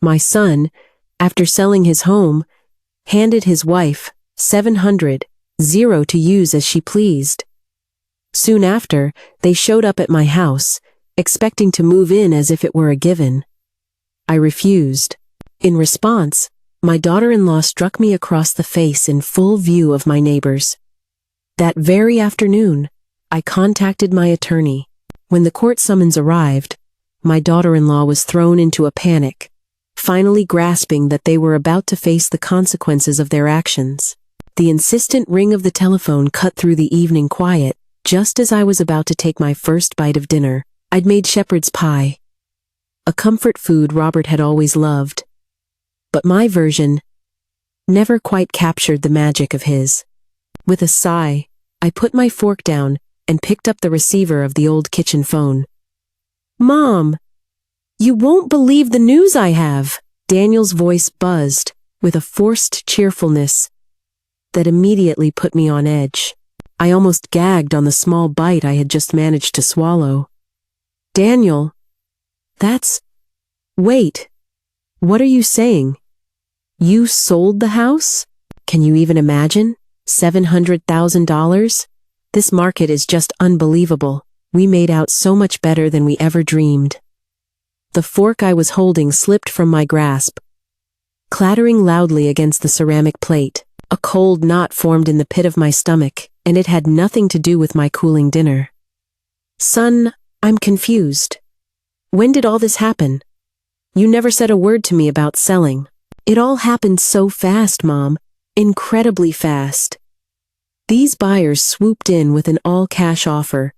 My son, after selling his home, handed his wife 700 to use as she pleased. Soon after, they showed up at my house, expecting to move in as if it were a given. I refused. In response, my daughter-in-law struck me across the face in full view of my neighbors. That very afternoon, I contacted my attorney. When the court summons arrived, my daughter-in-law was thrown into a panic, finally grasping that they were about to face the consequences of their actions. The insistent ring of the telephone cut through the evening quiet, just as I was about to take my first bite of dinner. I'd made shepherd's pie, a comfort food Robert had always loved. But my version never quite captured the magic of his. With a sigh, I put my fork down and picked up the receiver of the old kitchen phone. "Mom, you won't believe the news I have!" Daniel's voice buzzed with a forced cheerfulness that immediately put me on edge. I almost gagged on the small bite I had just managed to swallow. "Daniel, wait, what are you saying? You sold the house? Can you even imagine? $700,000? This market is just unbelievable. We made out so much better than we ever dreamed." The fork I was holding slipped from my grasp, clattering loudly against the ceramic plate. A cold knot formed in the pit of my stomach, and it had nothing to do with my cooling dinner. "Son, I'm confused. When did all this happen? You never said a word to me about selling." "It all happened so fast, Mom. Incredibly fast. These buyers swooped in with an all-cash offer.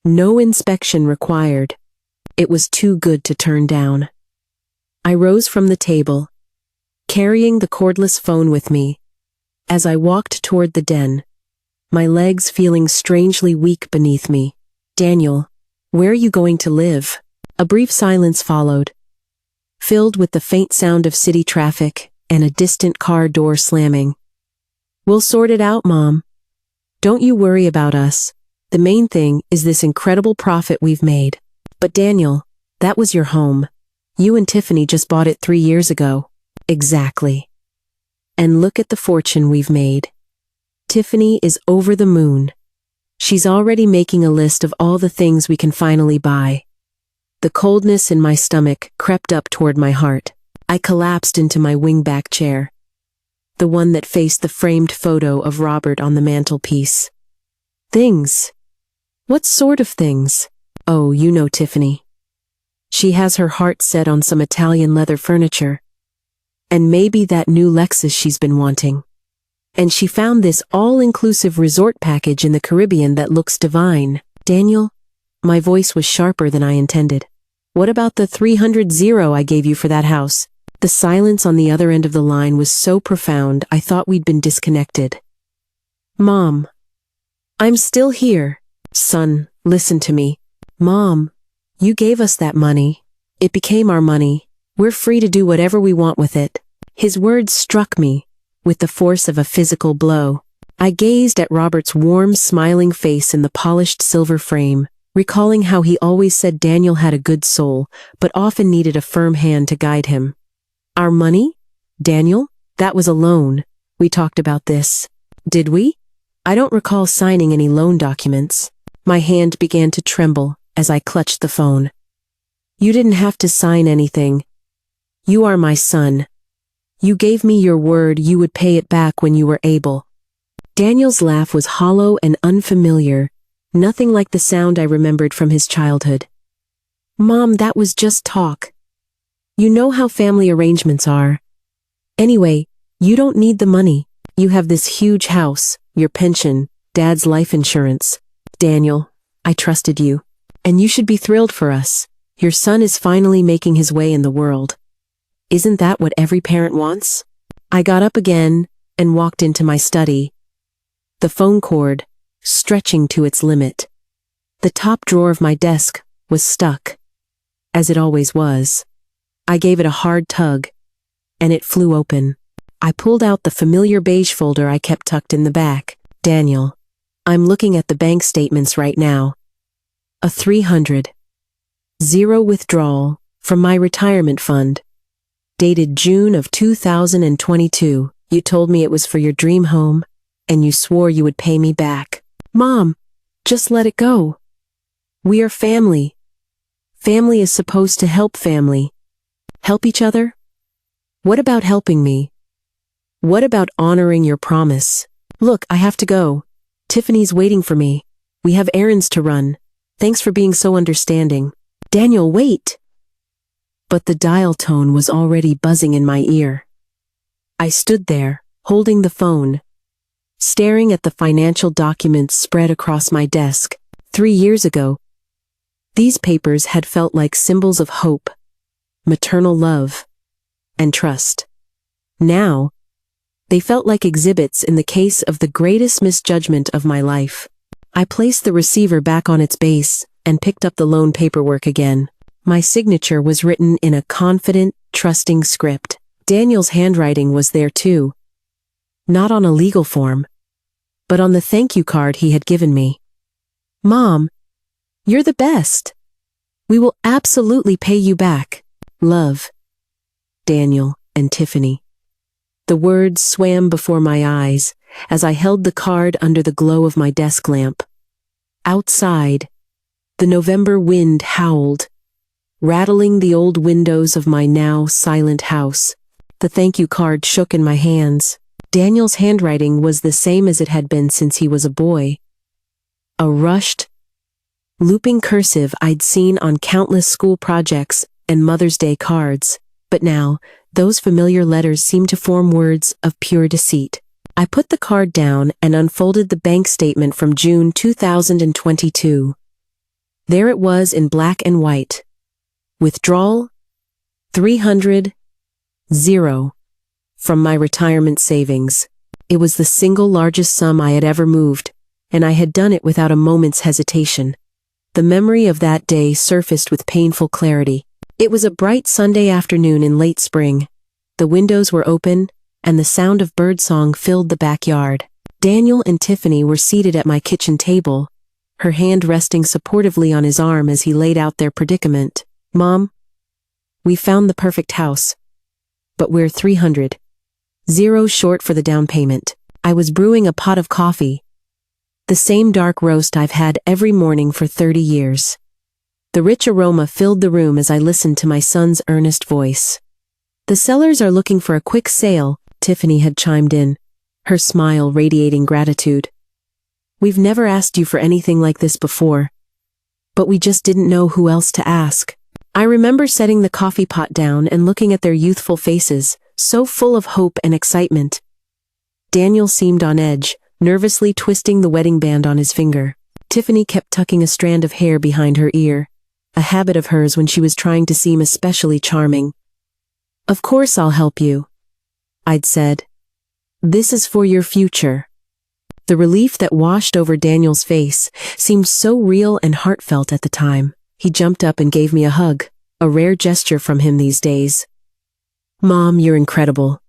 No inspection required. It was too good to turn down." I rose from the table, carrying the cordless phone with me, as I walked toward the den, my legs feeling strangely weak beneath me. "Daniel, where are you going to live?" A brief silence followed, filled with the faint sound of city traffic and a distant car door slamming. "We'll sort it out, Mom. Don't you worry about us. The main thing is this incredible profit we've made." "But Daniel, that was your home. You and Tiffany just bought it 3 years ago." "Exactly. And look at the fortune we've made. Tiffany is over the moon. She's already making a list of all the things we can finally buy." The coldness in my stomach crept up toward my heart. I collapsed into my wingback chair, the one that faced the framed photo of Robert on the mantelpiece. "Things? What sort of things?" "Oh, you know Tiffany. She has her heart set on some Italian leather furniture, and maybe that new Lexus she's been wanting. And she found this all-inclusive resort package in the Caribbean that looks divine." "Daniel," my voice was sharper than I intended. "What about the 300 I gave you for that house?" The silence on the other end of the line was so profound I thought we'd been disconnected. "Mom, I'm still here." "Son, listen to me." "Mom, you gave us that money. It became our money. We're free to do whatever we want with it." His words struck me with the force of a physical blow. I gazed at Robert's warm, smiling face in the polished silver frame, recalling how he always said Daniel had a good soul, but often needed a firm hand to guide him. "Our money? Daniel? That was a loan. We talked about this." "Did we? I don't recall signing any loan documents." My hand began to tremble as I clutched the phone. "You didn't have to sign anything. You are my son. You gave me your word you would pay it back when you were able." Daniel's laugh was hollow and unfamiliar, nothing like the sound I remembered from his childhood. "Mom, that was just talk. You know how family arrangements are. Anyway, you don't need the money. You have this huge house, your pension, Dad's life insurance. Daniel, I trusted you. And you should be thrilled for us. Your son is finally making his way in the world. Isn't that what every parent wants?" I got up again and walked into my study, the phone cord stretching to its limit. The top drawer of my desk was stuck, as it always was. I gave it a hard tug, and it flew open. I pulled out the familiar beige folder I kept tucked in the back. "Daniel, I'm looking at the bank statements right now. A 300 withdrawal from my retirement fund. dated June of 2022. You told me it was for your dream home, and you swore you would pay me back. Mom, just let it go. We are family. Family is supposed to help family. Help each other? What about helping me? What about honoring your promise? Look, I have to go. Tiffany's waiting for me. We have errands to run. Thanks for being so understanding. Daniel, wait! But the dial tone was already buzzing in my ear. I stood there, holding the phone, staring at the financial documents spread across my desk. 3 years ago, these papers had felt like symbols of hope, maternal love, and trust. Now, they felt like exhibits in the case of the greatest misjudgment of my life. I placed the receiver back on its base and picked up the loan paperwork again. My signature was written in a confident, trusting script. Daniel's handwriting was there too. Not on a legal form, but on the thank you card he had given me. Mom, you're the best. We will absolutely pay you back. Love, Daniel and Tiffany. The words swam before my eyes as I held the card under the glow of my desk lamp. Outside, the November wind howled, rattling the old windows of my now silent house. The thank you card shook in my hands. Daniel's handwriting was the same as it had been since he was a boy. A rushed, looping cursive I'd seen on countless school projects and Mother's Day cards. But now, those familiar letters seemed to form words of pure deceit. I put the card down and unfolded the bank statement from June 2022. There it was in black and white. Withdrawal, 300, 0, from my retirement savings. It was the single largest sum I had ever moved, and I had done it without a moment's hesitation. The memory of that day surfaced with painful clarity. It was a bright Sunday afternoon in late spring. The windows were open, and the sound of birdsong filled the backyard. Daniel and Tiffany were seated at my kitchen table, her hand resting supportively on his arm as he laid out their predicament. Mom, we found the perfect house, but we're 300, 0 short for the down payment. I was brewing a pot of coffee, the same dark roast I've had every morning for 30 years. The rich aroma filled the room as I listened to my son's earnest voice. The sellers are looking for a quick sale, Tiffany had chimed in, her smile radiating gratitude. We've never asked you for anything like this before, but we just didn't know who else to ask. I remember setting the coffee pot down and looking at their youthful faces, so full of hope and excitement. Daniel seemed on edge, nervously twisting the wedding band on his finger. Tiffany kept tucking a strand of hair behind her ear, a habit of hers when she was trying to seem especially charming. Of course I'll help you, I'd said. This is for your future. The relief that washed over Daniel's face seemed so real and heartfelt at the time. He jumped up and gave me a hug, a rare gesture from him these days. Mom, you're incredible.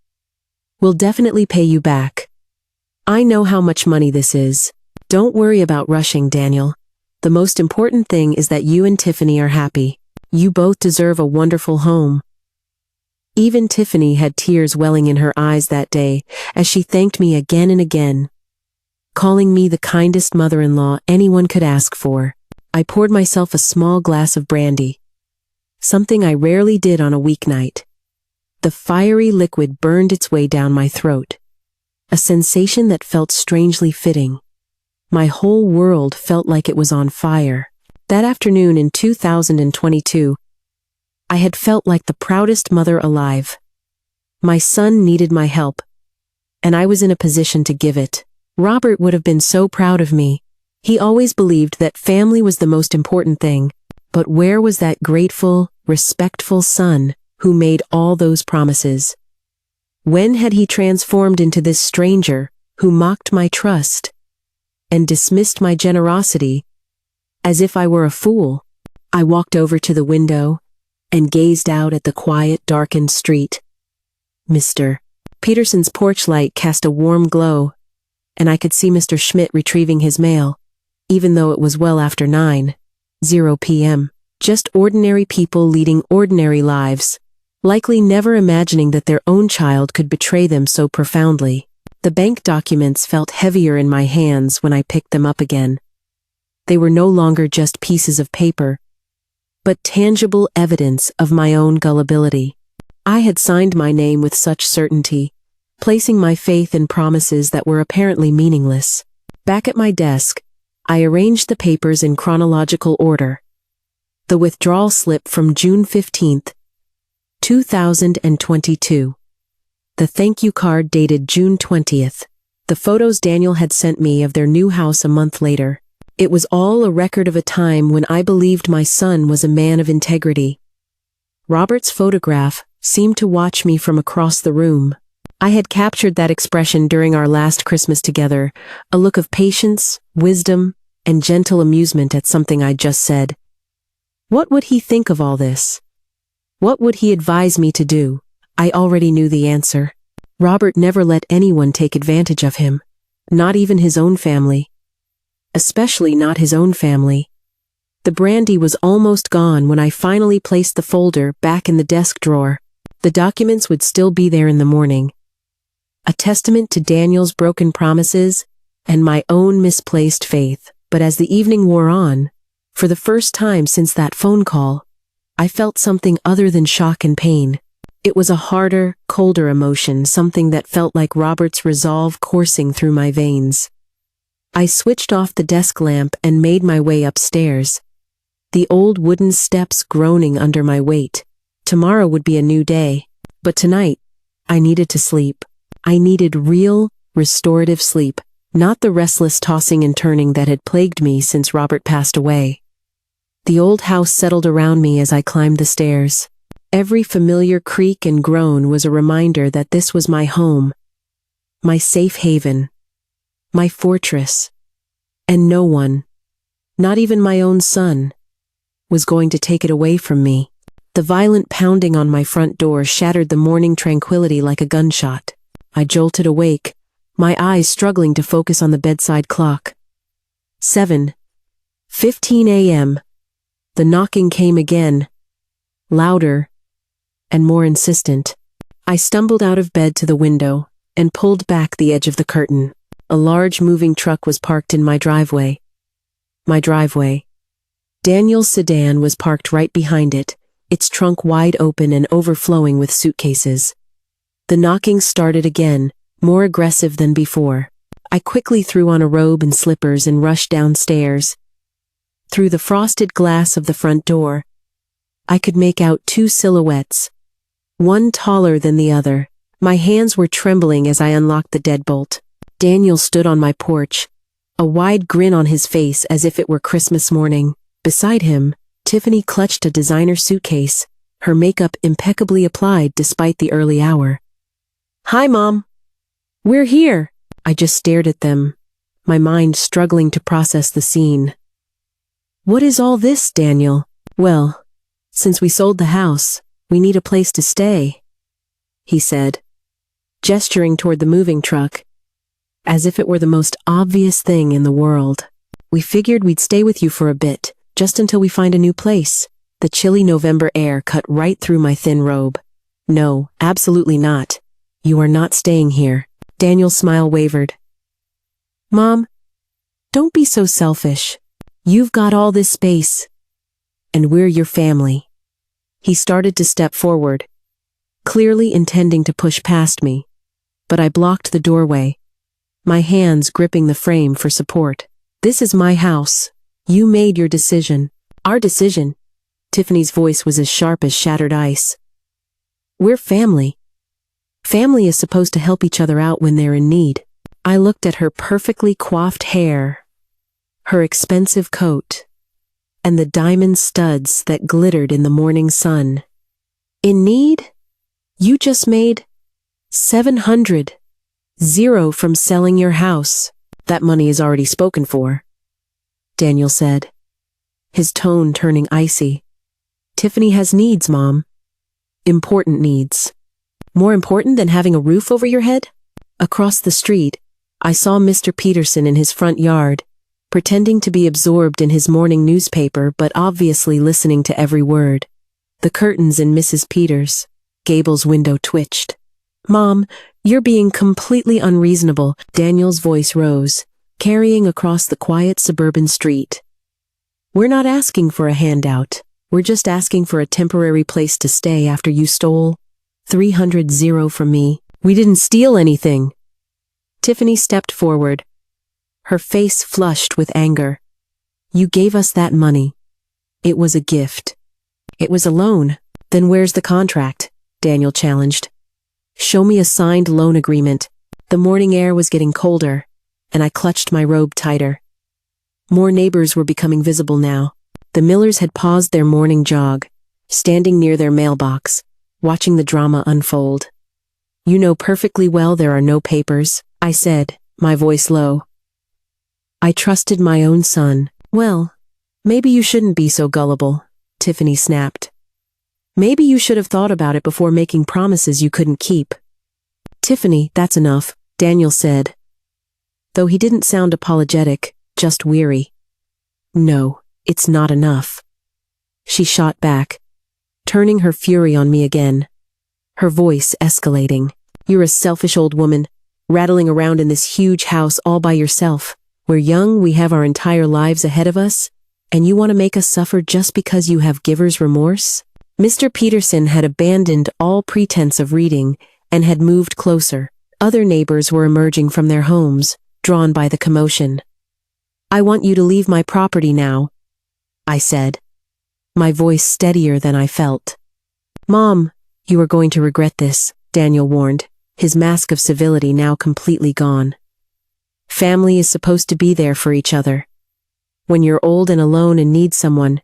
We'll definitely pay you back. I know how much money this is. Don't worry about rushing, Daniel. The most important thing is that you and Tiffany are happy. You both deserve a wonderful home. Even Tiffany had tears welling in her eyes that day as she thanked me again and again, calling me the kindest mother-in-law anyone could ask for. I poured myself a small glass of brandy, something I rarely did on a weeknight. The fiery liquid burned its way down my throat, a sensation that felt strangely fitting. My whole world felt like it was on fire. That afternoon in 2022, I had felt like the proudest mother alive. My son needed my help, and I was in a position to give it. Robert would have been so proud of me. He always believed that family was the most important thing, but where was that grateful, respectful son who made all those promises? When had he transformed into this stranger who mocked my trust and dismissed my generosity as if I were a fool? I walked over to the window and gazed out at the quiet, darkened street. Mr. Peterson's porch light cast a warm glow, and I could see Mr. Schmidt retrieving his mail, even though it was well after 9:00 p.m. Just ordinary people leading ordinary lives, likely never imagining that their own child could betray them so profoundly. The bank documents felt heavier in my hands when I picked them up again. They were no longer just pieces of paper, but tangible evidence of my own gullibility. I had signed my name with such certainty, placing my faith in promises that were apparently meaningless. Back at my desk, I arranged the papers in chronological order. The withdrawal slip from June 15th, 2022. The thank you card dated June 20th. The photos Daniel had sent me of their new house a month later. It was all a record of a time when I believed my son was a man of integrity. Robert's photograph seemed to watch me from across the room. I had captured that expression during our last Christmas together, a look of patience, wisdom, and gentle amusement at something I'd just said. What would he think of all this? What would he advise me to do? I already knew the answer. Robert never let anyone take advantage of him, not even his own family. Especially not his own family. The brandy was almost gone when I finally placed the folder back in the desk drawer. The documents would still be there in the morning. A testament to Daniel's broken promises and my own misplaced faith. But as the evening wore on, for the first time since that phone call, I felt something other than shock and pain. It was a harder, colder emotion, something that felt like Robert's resolve coursing through my veins. I switched off the desk lamp and made my way upstairs, the old wooden steps groaning under my weight. Tomorrow would be a new day, but tonight, I needed to sleep. I needed real, restorative sleep, not the restless tossing and turning that had plagued me since Robert passed away. The old house settled around me as I climbed the stairs. Every familiar creak and groan was a reminder that this was my home, my safe haven, my fortress, and no one, not even my own son, was going to take it away from me. The violent pounding on my front door shattered the morning tranquility like a gunshot. I jolted awake, my eyes struggling to focus on the bedside clock. 7:15 a.m. The knocking came again, louder and more insistent. I stumbled out of bed to the window and pulled back the edge of the curtain. A large moving truck was parked in my driveway. Daniel's sedan was parked right behind it, its trunk wide open and overflowing with suitcases. The knocking started again, more aggressive than before. I quickly threw on a robe and slippers and rushed downstairs. Through the frosted glass of the front door, I could make out two silhouettes, one taller than the other. My hands were trembling as I unlocked the deadbolt. Daniel stood on my porch, a wide grin on his face as if it were Christmas morning. Beside him, Tiffany clutched a designer suitcase, her makeup impeccably applied despite the early hour. "Hi, Mom. We're here." I just stared at them, my mind struggling to process the scene. "What is all this, Daniel?" "Well, since we sold the house, we need a place to stay," he said, gesturing toward the moving truck, as if it were the most obvious thing in the world. "We figured we'd stay with you for a bit, just until we find a new place." The chilly November air cut right through my thin robe. "No, absolutely not. You are not staying here." Daniel's smile wavered. "Mom, don't be so selfish. You've got all this space, and we're your family." He started to step forward, clearly intending to push past me, but I blocked the doorway, my hands gripping the frame for support. "This is my house. You made your decision." "Our decision?" Tiffany's voice was as sharp as shattered ice. "We're family. Family is supposed to help each other out when they're in need." I looked at her perfectly coiffed hair, her expensive coat, and the diamond studs that glittered in the morning sun. "In need? You just made 700 from selling your house. That money is already spoken for," Daniel said, his tone turning icy. "Tiffany has needs, Mom. Important needs. More important than having a roof over your head?" Across the street, I saw Mr. Peterson in his front yard, pretending to be absorbed in his morning newspaper but obviously listening to every word. The curtains in Mrs. Peters' Gable's window twitched. Mom, you're being completely unreasonable. Daniel's voice rose, carrying across the quiet suburban street. We're not asking for a handout. We're just asking for a temporary place to stay after you stole 300 from me. We didn't steal anything. Tiffany stepped forward, her face flushed with anger. You gave us that money. It was a gift. It was a loan. Then where's the contract? Daniel challenged. Show me a signed loan agreement. The morning air was getting colder, and I clutched my robe tighter. More neighbors were becoming visible now. The Millers had paused their morning jog, standing near their mailbox, watching the drama unfold. You know perfectly well there are no papers, I said, my voice low. I trusted my own son. Well, maybe you shouldn't be so gullible, Tiffany snapped. Maybe you should have thought about it before making promises you couldn't keep. Tiffany, that's enough, Daniel said, though he didn't sound apologetic, just weary. No, it's not enough. She shot back, turning her fury on me again, her voice escalating. You're a selfish old woman, rattling around in this huge house all by yourself. We're young, we have our entire lives ahead of us, and you want to make us suffer just because you have giver's remorse? Mr. Peterson had abandoned all pretense of reading and had moved closer. Other neighbors were emerging from their homes, drawn by the commotion. I want you to leave my property now, I said, my voice steadier than I felt. Mom, you are going to regret this, Daniel warned, his mask of civility now completely gone. Family is supposed to be there for each other. When you're old and alone and need someone,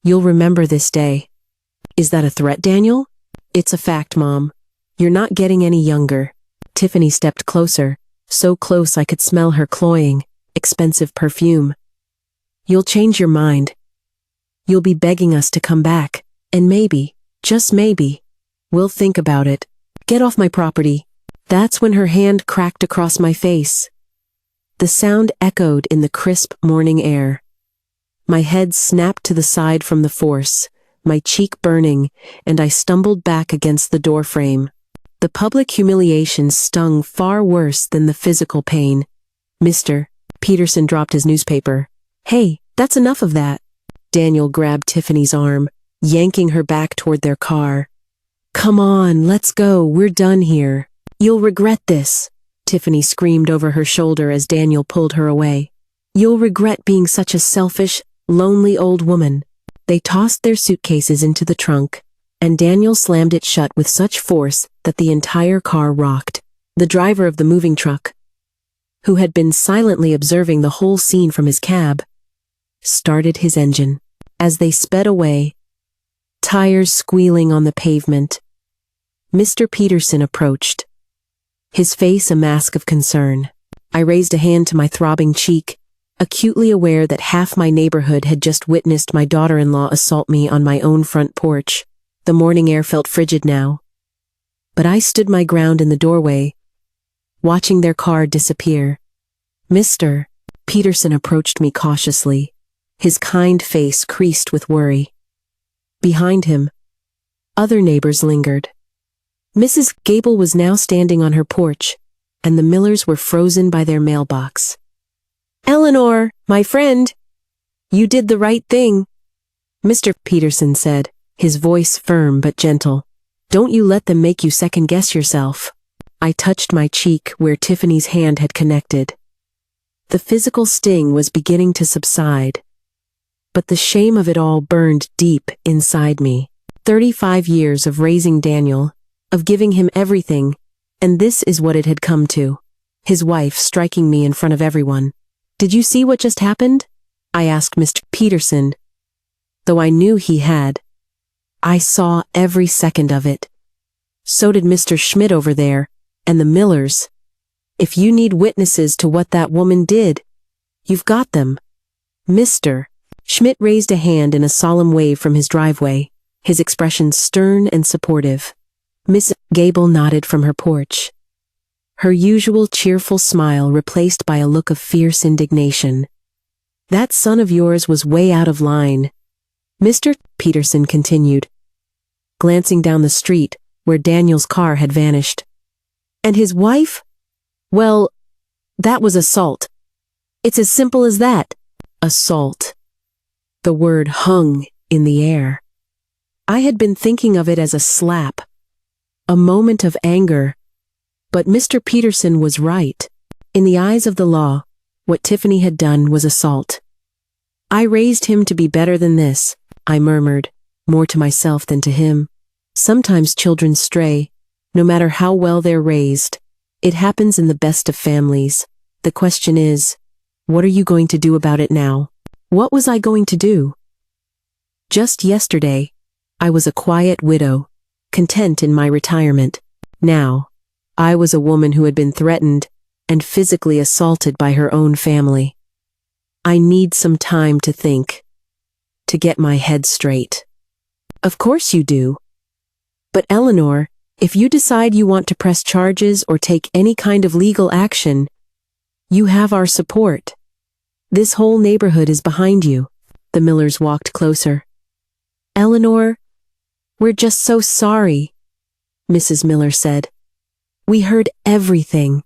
you'll remember this day. Is that a threat, Daniel? It's a fact, Mom. You're not getting any younger. Tiffany stepped closer, so close I could smell her cloying, expensive perfume. You'll change your mind. You'll be begging us to come back, and maybe, just maybe, we'll think about it. Get off my property. That's when her hand cracked across my face. The sound echoed in the crisp morning air. My head snapped to the side from the force, my cheek burning, and I stumbled back against the doorframe. The public humiliation stung far worse than the physical pain. Mr. Peterson dropped his newspaper. Hey, that's enough of that. Daniel grabbed Tiffany's arm, yanking her back toward their car. Come on, let's go, we're done here. You'll regret this, Tiffany screamed over her shoulder as Daniel pulled her away. You'll regret being such a selfish, lonely old woman. They tossed their suitcases into the trunk, and Daniel slammed it shut with such force that the entire car rocked. The driver of the moving truck, who had been silently observing the whole scene from his cab, started his engine. As they sped away, tires squealing on the pavement, Mr. Peterson approached, his face a mask of concern. I raised a hand to my throbbing cheek, acutely aware that half my neighborhood had just witnessed my daughter-in-law assault me on my own front porch. The morning air felt frigid now, but I stood my ground in the doorway, watching their car disappear. Mr. Peterson approached me cautiously, his kind face creased with worry. Behind him, other neighbors lingered. Mrs. Gable was now standing on her porch, and the Millers were frozen by their mailbox. Eleanor, my friend, you did the right thing, Mr. Peterson said, his voice firm but gentle. Don't you let them make you second-guess yourself. I touched my cheek where Tiffany's hand had connected. The physical sting was beginning to subside, but the shame of it all burned deep inside me. 35 years of raising Daniel, of giving him everything, and this is what it had come to. His wife striking me in front of everyone. Did you see what just happened? I asked Mr. Peterson, though I knew he had. I saw every second of it. So did Mr. Schmidt over there, and the Millers. If you need witnesses to what that woman did, you've got them. Mr. Schmidt raised a hand in a solemn wave from his driveway, his expression stern and supportive. Miss Gable nodded from her porch, her usual cheerful smile replaced by a look of fierce indignation. That son of yours was way out of line, Mr. Peterson continued, glancing down the street where Daniel's car had vanished. And his wife? Well, that was assault. It's as simple as that. Assault. The word hung in the air. I had been thinking of it as a slap, a moment of anger. But Mr. Peterson was right. In the eyes of the law, what Tiffany had done was assault. I raised him to be better than this, I murmured, more to myself than to him. Sometimes children stray, no matter how well they're raised. It happens in the best of families. The question is, what are you going to do about it now? What was I going to do? Just yesterday, I was a quiet widow, content in my retirement. Now, I was a woman who had been threatened and physically assaulted by her own family. I need some time to think, to get my head straight. Of course you do. But Eleanor, if you decide you want to press charges or take any kind of legal action, you have our support. This whole neighborhood is behind you. The Millers walked closer. Eleanor, we're just so sorry, Mrs. Miller said. We heard everything.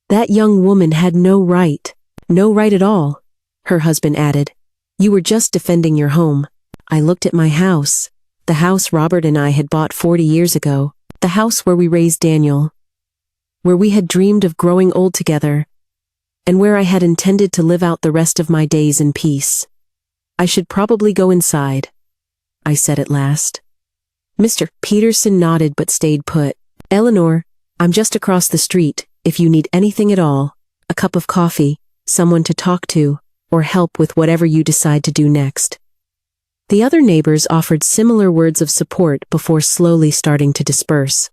That young woman had no right at all, her husband added. You were just defending your home. I looked at my house, the house Robert and I had bought 40 years ago, the house where we raised Daniel, where we had dreamed of growing old together, and where I had intended to live out the rest of my days in peace. I should probably go inside, I said at last. Mr. Peterson nodded but stayed put. Eleanor, I'm just across the street, if you need anything at all, a cup of coffee, someone to talk to, or help with whatever you decide to do next. The other neighbors offered similar words of support before slowly starting to disperse.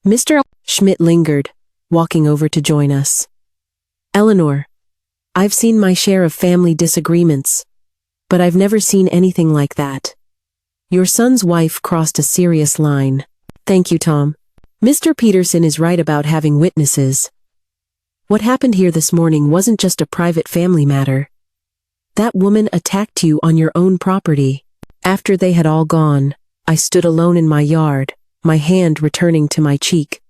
Mr. Schmidt lingered, walking over to join us. Eleanor, I've seen my share of family disagreements, but I've never seen anything like that. Your son's wife crossed a serious line. Thank you, Tom. Mr. Peterson is right about having witnesses. What happened here this morning wasn't just a private family matter. That woman attacked you on your own property. After they had all gone, I stood alone in my yard, my hand returning to my cheek.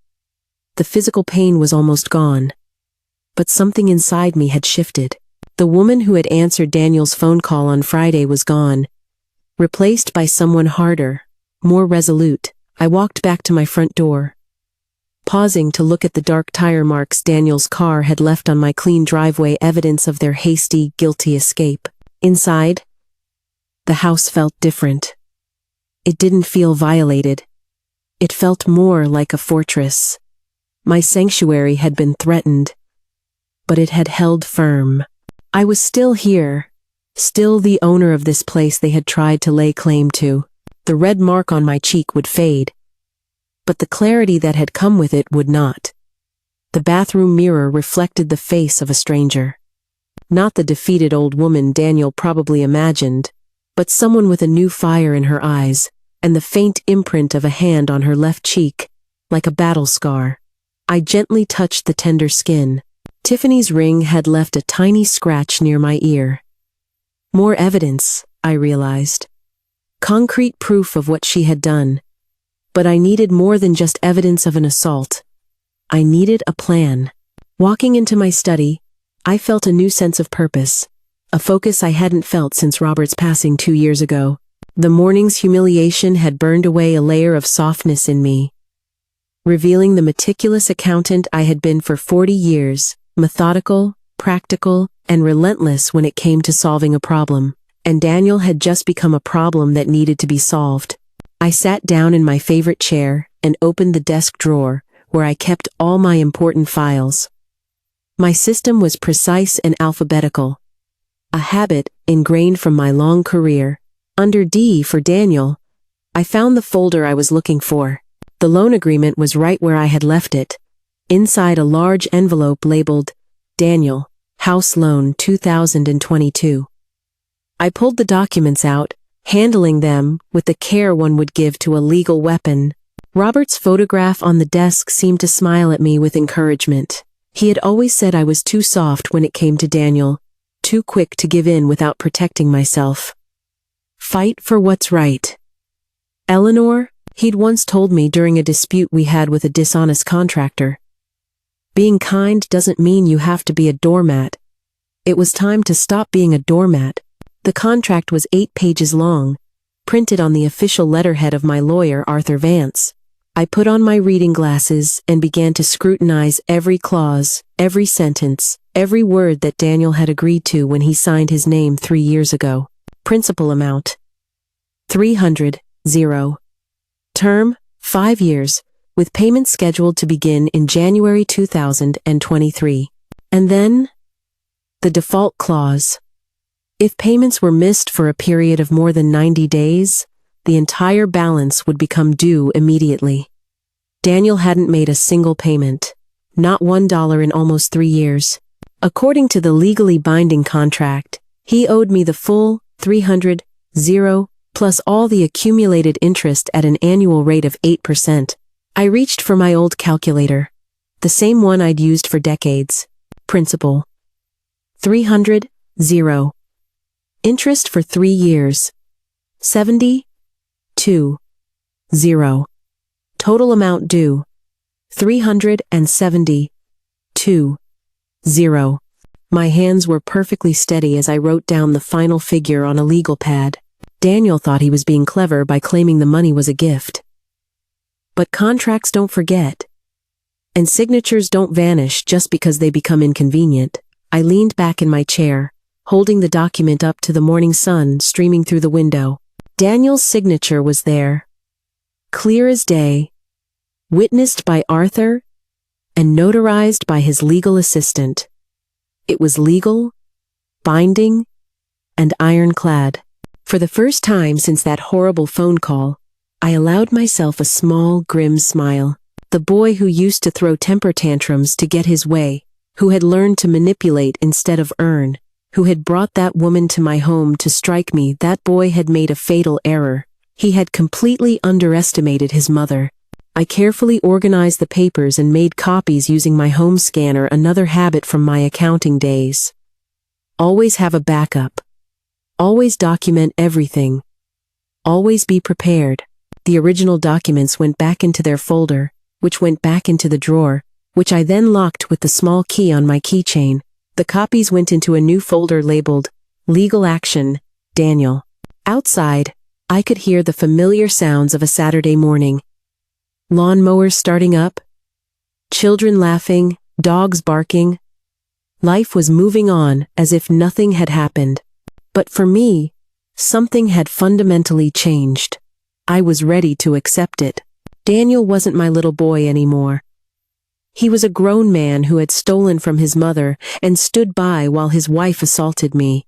The physical pain was almost gone. But something inside me had shifted. The woman who had answered Daniel's phone call on Friday was gone, replaced by someone harder, more resolute. I walked back to my front door, pausing to look at the dark tire marks Daniel's car had left on my clean driveway, evidence of their hasty, guilty escape. Inside, the house felt different. It didn't feel violated. It felt more like a fortress. My sanctuary had been threatened, but it had held firm. I was still here, still the owner of this place they had tried to lay claim to. The red mark on my cheek would fade, but the clarity that had come with it would not. The bathroom mirror reflected the face of a stranger. Not the defeated old woman Daniel probably imagined, but someone with a new fire in her eyes, and the faint imprint of a hand on her left cheek, like a battle scar. I gently touched the tender skin. Tiffany's ring had left a tiny scratch near my ear. More evidence, I realized. Concrete proof of what she had done. But I needed more than just evidence of an assault. I needed a plan. Walking into my study, I felt a new sense of purpose, a focus I hadn't felt since Robert's passing 2 years ago. The morning's humiliation had burned away a layer of softness in me, revealing the meticulous accountant I had been for 40 years, methodical, practical, and relentless when it came to solving a problem. And Daniel had just become a problem that needed to be solved. I sat down in my favorite chair and opened the desk drawer where I kept all my important files. My system was precise and alphabetical, a habit ingrained from my long career. Under D for Daniel, I found the folder I was looking for. The loan agreement was right where I had left it, inside a large envelope labeled Daniel, House Loan 2022. I pulled the documents out, handling them with the care one would give to a legal weapon. Robert's photograph on the desk seemed to smile at me with encouragement. He had always said I was too soft when it came to Daniel, too quick to give in without protecting myself. Fight for what's right. Eleanor, He'd once told me during a dispute we had with a dishonest contractor. Being kind doesn't mean you have to be a doormat. It was time to stop being a doormat. The contract was 8 pages long, printed on the official letterhead of my lawyer, Arthur Vance. I put on my reading glasses and began to scrutinize every clause, every sentence, every word that Daniel had agreed to when he signed his name 3 years ago. Principal amount: 300, 0. Term: 5 years, with payments scheduled to begin in January 2023. And then, the default clause. If payments were missed for a period of more than 90 days, the entire balance would become due immediately. Daniel hadn't made a single payment, not $1 in almost 3 years. According to the legally binding contract, he owed me the full 300, 0, plus all the accumulated interest at an annual rate of 8%. I reached for my old calculator, the same one I'd used for decades. Principal: 300, 0. Interest for 3 years: 72, 0. Total amount due: 372, 0. My hands were perfectly steady as I wrote down the final figure on a legal pad. Daniel thought he was being clever by claiming the money was a gift. But contracts don't forget. And signatures don't vanish just because they become inconvenient. I leaned back in my chair, holding the document up to the morning sun streaming through the window. Daniel's signature was there, clear as day, witnessed by Arthur and notarized by his legal assistant. It was legal, binding, and ironclad. For the first time since that horrible phone call, I allowed myself a small, grim smile. The boy who used to throw temper tantrums to get his way, who had learned to manipulate instead of earn, who had brought that woman to my home to strike me, that boy had made a fatal error. He had completely underestimated his mother. I carefully organized the papers and made copies using my home scanner, another habit from my accounting days. Always have a backup. Always document everything. Always be prepared. The original documents went back into their folder, which went back into the drawer, which I then locked with the small key on my keychain. The copies went into a new folder labeled Legal Action, Daniel. Outside, I could hear the familiar sounds of a Saturday morning. Lawnmowers starting up, children laughing, dogs barking. Life was moving on as if nothing had happened. But for me, something had fundamentally changed. I was ready to accept it. Daniel wasn't my little boy anymore. He was a grown man who had stolen from his mother and stood by while his wife assaulted me.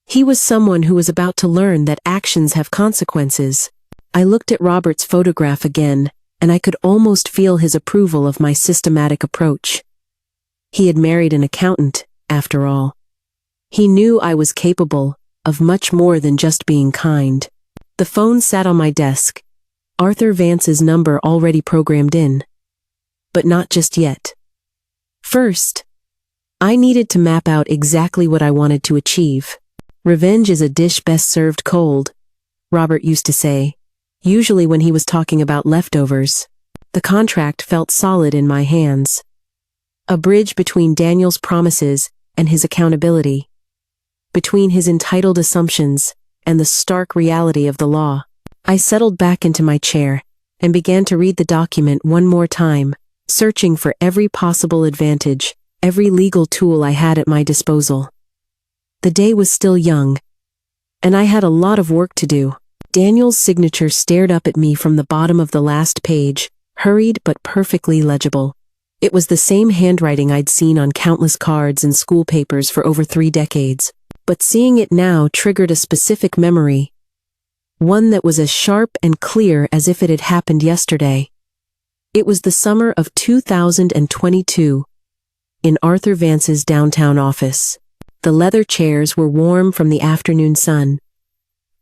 He was someone who was about to learn that actions have consequences. I looked at Robert's photograph again, and I could almost feel his approval of my systematic approach. He had married an accountant, after all. He knew I was capable of much more than just being kind. The phone sat on my desk, Arthur Vance's number already programmed in. But not just yet. First, I needed to map out exactly what I wanted to achieve. Revenge is a dish best served cold, Robert used to say, usually when he was talking about leftovers. The contract felt solid in my hands. A bridge between Daniel's promises and his accountability. Between his entitled assumptions and the stark reality of the law. I settled back into my chair and began to read the document one more time, searching for every possible advantage, every legal tool I had at my disposal. The day was still young, and I had a lot of work to do. Daniel's signature stared up at me from the bottom of the last page, hurried but perfectly legible. It was the same handwriting I'd seen on countless cards and school papers for over 3 decades, but seeing it now triggered a specific memory, one that was as sharp and clear as if it had happened yesterday. It was the summer of 2022, in Arthur Vance's downtown office. The leather chairs were warm from the afternoon sun,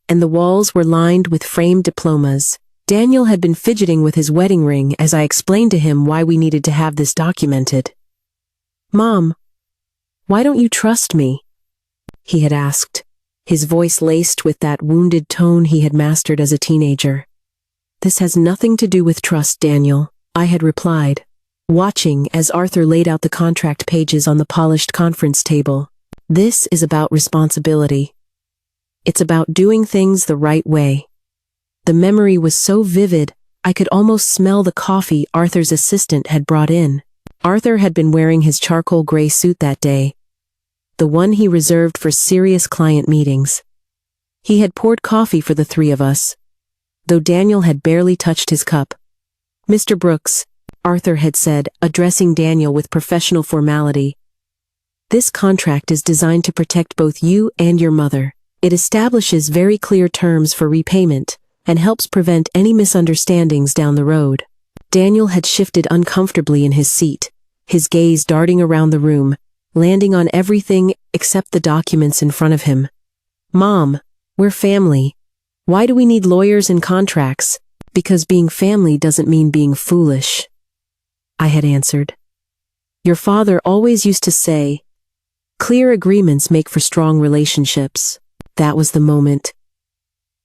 and the walls were lined with framed diplomas. Daniel had been fidgeting with his wedding ring as I explained to him why we needed to have this documented. "Mom, why don't you trust me?" he had asked, his voice laced with that wounded tone he had mastered as a teenager. This has nothing to do with trust, Daniel, I had replied, watching as Arthur laid out the contract pages on the polished conference table. This is about responsibility. It's about doing things the right way. The memory was so vivid, I could almost smell the coffee Arthur's assistant had brought in. Arthur had been wearing his charcoal gray suit that day, the one he reserved for serious client meetings. He had poured coffee for the three of us, though Daniel had barely touched his cup. "Mr. Brooks," Arthur had said, addressing Daniel with professional formality, "this contract is designed to protect both you and your mother. It establishes very clear terms for repayment and helps prevent any misunderstandings down the road." Daniel had shifted uncomfortably in his seat, his gaze darting around the room, landing on everything except the documents in front of him. "Mom, we're family. Why do we need lawyers and contracts? Because being family doesn't mean being foolish," I had answered. "Your father always used to say, clear agreements make for strong relationships." That was the moment.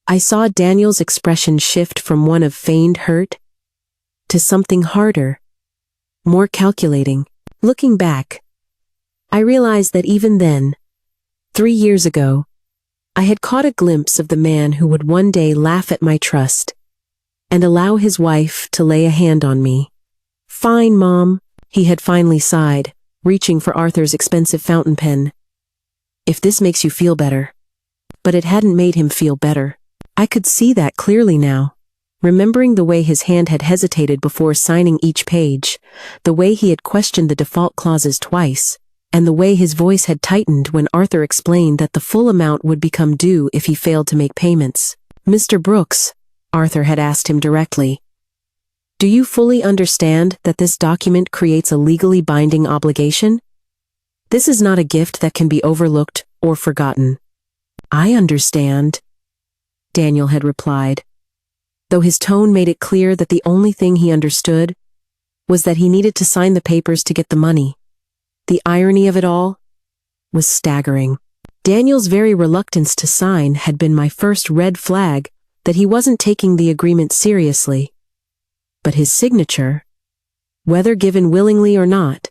I saw Daniel's expression shift from one of feigned hurt to something harder, more calculating. Looking back, I realized that even then, 3 years ago, I had caught a glimpse of the man who would one day laugh at my trust and allow his wife to lay a hand on me. "Fine, Mom," he had finally sighed, reaching for Arthur's expensive fountain pen. "If this makes you feel better." But it hadn't made him feel better. I could see that clearly now, remembering the way his hand had hesitated before signing each page, the way he had questioned the default clauses twice, and the way his voice had tightened when Arthur explained that the full amount would become due if he failed to make payments. "Mr. Brooks," Arthur had asked him directly, "do you fully understand that this document creates a legally binding obligation? This is not a gift that can be overlooked or forgotten." "I understand," Daniel had replied, though his tone made it clear that the only thing he understood was that he needed to sign the papers to get the money. The irony of it all was staggering. Daniel's very reluctance to sign had been my first red flag that he wasn't taking the agreement seriously. But his signature, whether given willingly or not,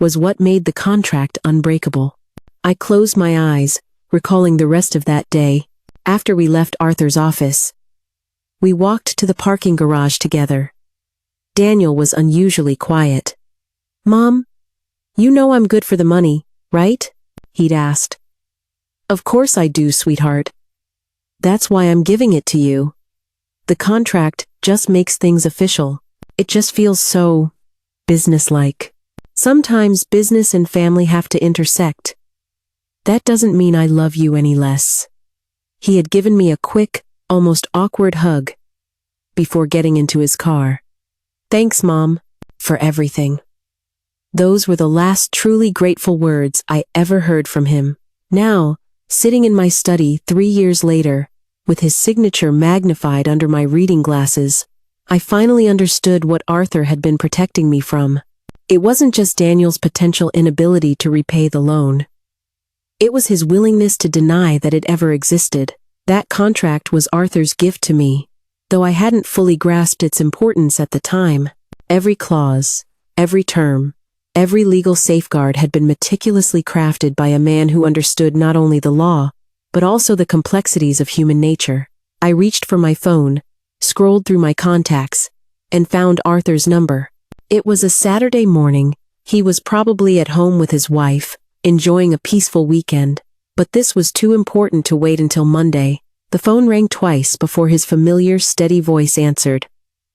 was what made the contract unbreakable. I closed my eyes, recalling the rest of that day. After we left Arthur's office, we walked to the parking garage together. Daniel was unusually quiet. "Mom, you know I'm good for the money, right?" he'd asked. "Of course I do, sweetheart. That's why I'm giving it to you. The contract just makes things official. It just feels so businesslike. Sometimes business and family have to intersect. That doesn't mean I love you any less." He had given me a quick, almost awkward hug before getting into his car. "Thanks, Mom, for everything." Those were the last truly grateful words I ever heard from him. Now, sitting in my study 3 years later, with his signature magnified under my reading glasses, I finally understood what Arthur had been protecting me from. It wasn't just Daniel's potential inability to repay the loan. It was his willingness to deny that it ever existed. That contract was Arthur's gift to me, though I hadn't fully grasped its importance at the time. Every clause, every term, every legal safeguard had been meticulously crafted by a man who understood not only the law, but also the complexities of human nature. I reached for my phone, scrolled through my contacts, and found Arthur's number. It was a Saturday morning. He was probably at home with his wife, enjoying a peaceful weekend. But this was too important to wait until Monday. The phone rang twice before his familiar, steady voice answered.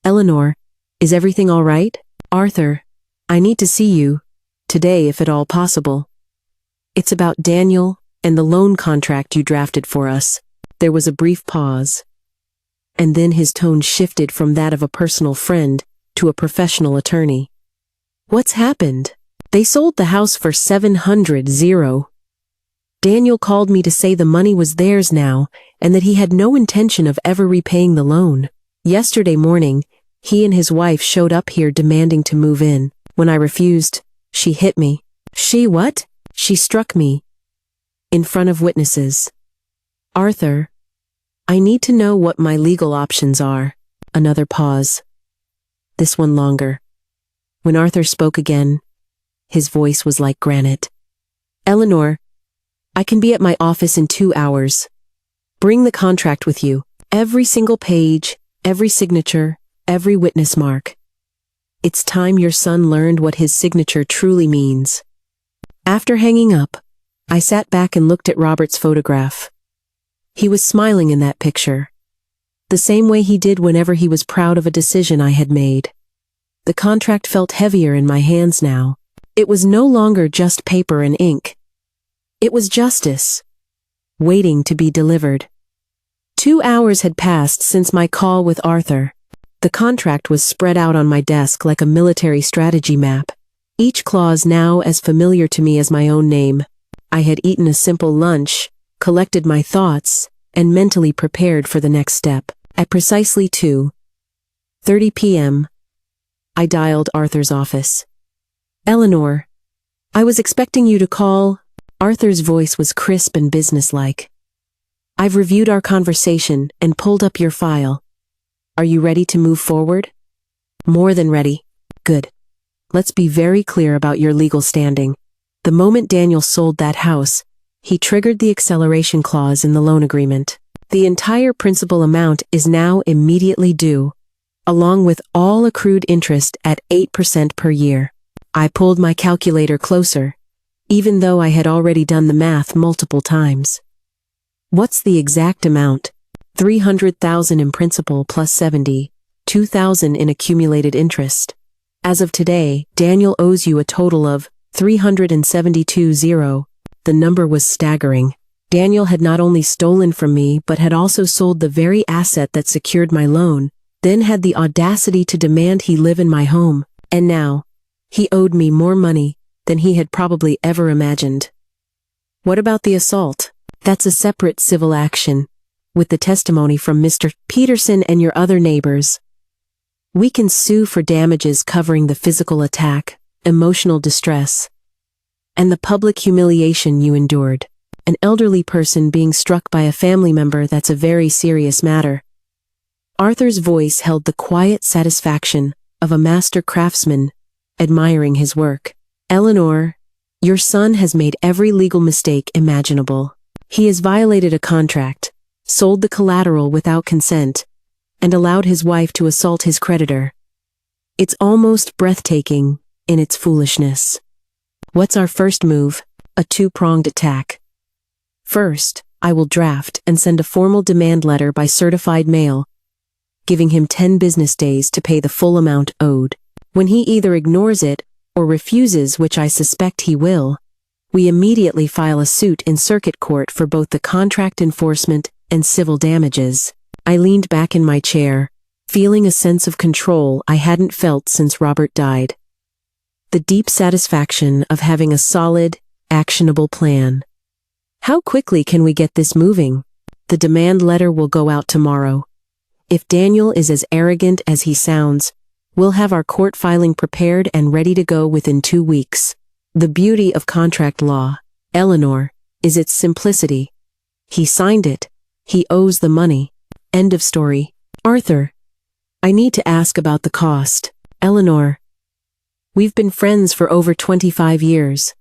"Eleanor, is everything all right?" "Arthur, I need to see you, today if at all possible. It's about Daniel and the loan contract you drafted for us." There was a brief pause, and then his tone shifted from that of a personal friend to a professional attorney. "What's happened?" "They sold the house for $700,000. Daniel called me to say the money was theirs now and that he had no intention of ever repaying the loan. Yesterday morning, he and his wife showed up here demanding to move in. When I refused, she hit me." "She what?" "She struck me. In front of witnesses." "Arthur, I need to know what my legal options are." Another pause. This one longer. When Arthur spoke again, his voice was like granite. Eleanor, I can be at my office in 2 hours. Bring the contract with you. Every single page, every signature, every witness mark. It's time your son learned what his signature truly means. After hanging up, I sat back and looked at Robert's photograph. He was smiling in that picture, the same way he did whenever he was proud of a decision I had made. The contract felt heavier in my hands now. It was no longer just paper and ink. It was justice, waiting to be delivered. 2 hours had passed since my call with Arthur. The contract was spread out on my desk like a military strategy map, each clause now as familiar to me as my own name. I had eaten a simple lunch, collected my thoughts, and mentally prepared for the next step. At precisely 2:30 p.m., I dialed Arthur's office. Eleanor, I was expecting you to call. Arthur's voice was crisp and businesslike. I've reviewed our conversation and pulled up your file. Are you ready to move forward? More than ready. Good. Let's be very clear about your legal standing. The moment Daniel sold that house, he triggered the acceleration clause in the loan agreement. The entire principal amount is now immediately due, along with all accrued interest at 8% per year. I pulled my calculator closer, even though I had already done the math multiple times. What's the exact amount? $300,000 in principal plus $72,000 in accumulated interest. As of today, Daniel owes you a total of $372,000. The number was staggering. Daniel had not only stolen from me but had also sold the very asset that secured my loan, then had the audacity to demand he live in my home. And now, he owed me more money than he had probably ever imagined. What about the assault? That's a separate civil action, with the testimony from Mr. Peterson and your other neighbors. We can sue for damages covering the physical attack, emotional distress, and the public humiliation you endured. An elderly person being struck by a family member, that's a very serious matter. Arthur's voice held the quiet satisfaction of a master craftsman admiring his work. Eleanor, your son has made every legal mistake imaginable. He has violated a contract, sold the collateral without consent, and allowed his wife to assault his creditor. It's almost breathtaking in its foolishness. What's our first move? A two-pronged attack. First, I will draft and send a formal demand letter by certified mail, giving him 10 business days to pay the full amount owed. When he either ignores it or refuses, which I suspect he will, we immediately file a suit in circuit court for both the contract enforcement and civil damages. I leaned back in my chair, feeling a sense of control I hadn't felt since Robert died. The deep satisfaction of having a solid, actionable plan. How quickly can we get this moving? The demand letter will go out tomorrow. If Daniel is as arrogant as he sounds, we'll have our court filing prepared and ready to go within 2 weeks. The beauty of contract law, Eleanor, is its simplicity. He signed it. He owes the money. End of story. Arthur, I need to ask about the cost. Eleanor, we've been friends for over 25 years.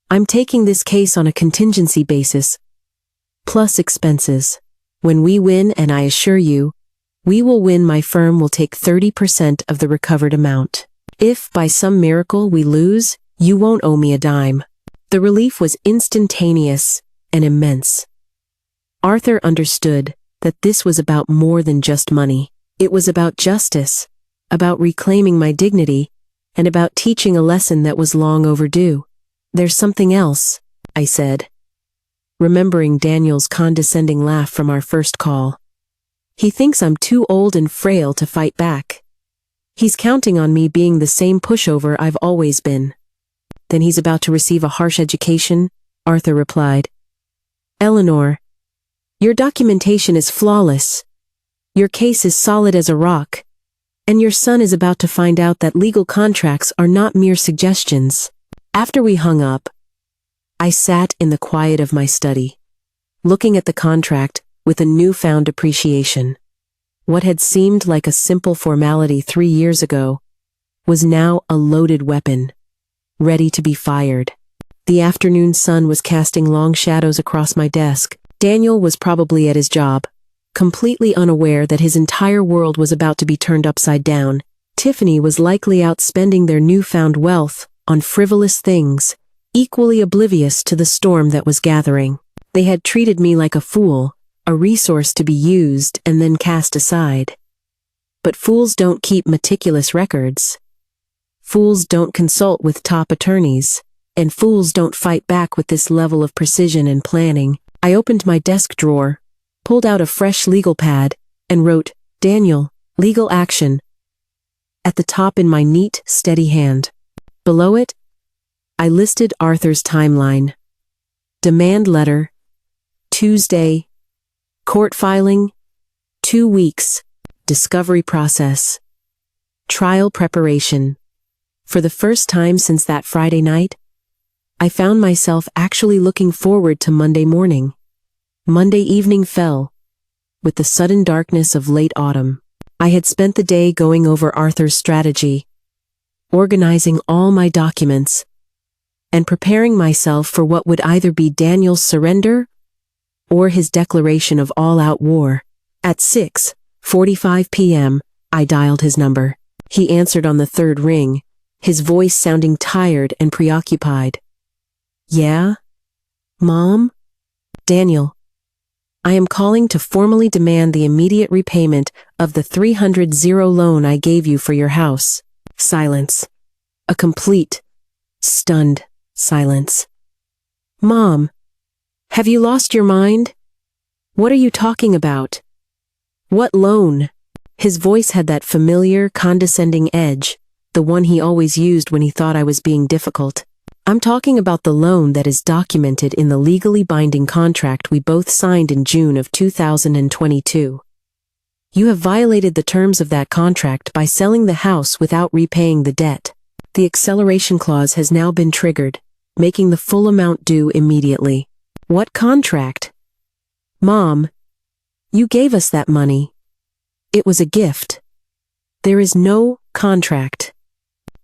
I'm taking this case on a contingency basis, plus expenses. When we win, and I assure you, we will win, my firm will take 30% of the recovered amount. If, by some miracle, we lose, you won't owe me a dime. The relief was instantaneous and immense. Arthur understood that this was about more than just money. It was about justice, about reclaiming my dignity, and about teaching a lesson that was long overdue. There's something else, I said, remembering Daniel's condescending laugh from our first call. He thinks I'm too old and frail to fight back. He's counting on me being the same pushover I've always been. Then he's about to receive a harsh education, Arthur replied. Eleanor, your documentation is flawless. Your case is solid as a rock. And your son is about to find out that legal contracts are not mere suggestions. After we hung up, I sat in the quiet of my study, looking at the contract with a newfound appreciation. What had seemed like a simple formality 3 years ago was now a loaded weapon, ready to be fired. The afternoon sun was casting long shadows across my desk. Daniel was probably at his job, completely unaware that his entire world was about to be turned upside down. Tiffany was likely out spending their newfound wealth on frivolous things, equally oblivious to the storm that was gathering. They had treated me like a fool, a resource to be used and then cast aside. But fools don't keep meticulous records. Fools don't consult with top attorneys, and fools don't fight back with this level of precision and planning. I opened my desk drawer, pulled out a fresh legal pad, and wrote, "Daniel, legal action," at the top in my neat, steady hand. Below it, I listed Arthur's timeline. Demand letter, Tuesday. Court filing, 2 weeks. Discovery process. Trial preparation. For the first time since that Friday night, I found myself actually looking forward to Monday morning. Monday evening fell, with the sudden darkness of late autumn. I had spent the day going over Arthur's strategy, organizing all my documents, and preparing myself for what would either be Daniel's surrender or his declaration of all-out war. At 6:45 p.m., I dialed his number. He answered on the third ring, his voice sounding tired and preoccupied. "Yeah? Mom? Daniel, I am calling to formally demand the immediate repayment of the $300,000 loan I gave you for your house." Silence. A complete, stunned silence. "Mom, have you lost your mind? What are you talking about? What loan?" His voice had that familiar, condescending edge, the one he always used when he thought I was being difficult. "I'm talking about the loan that is documented in the legally binding contract we both signed in June of 2022. You have violated the terms of that contract by selling the house without repaying the debt. The acceleration clause has now been triggered, making the full amount due immediately." "What contract?" "Mom, you gave us that money. It was a gift. There is no contract."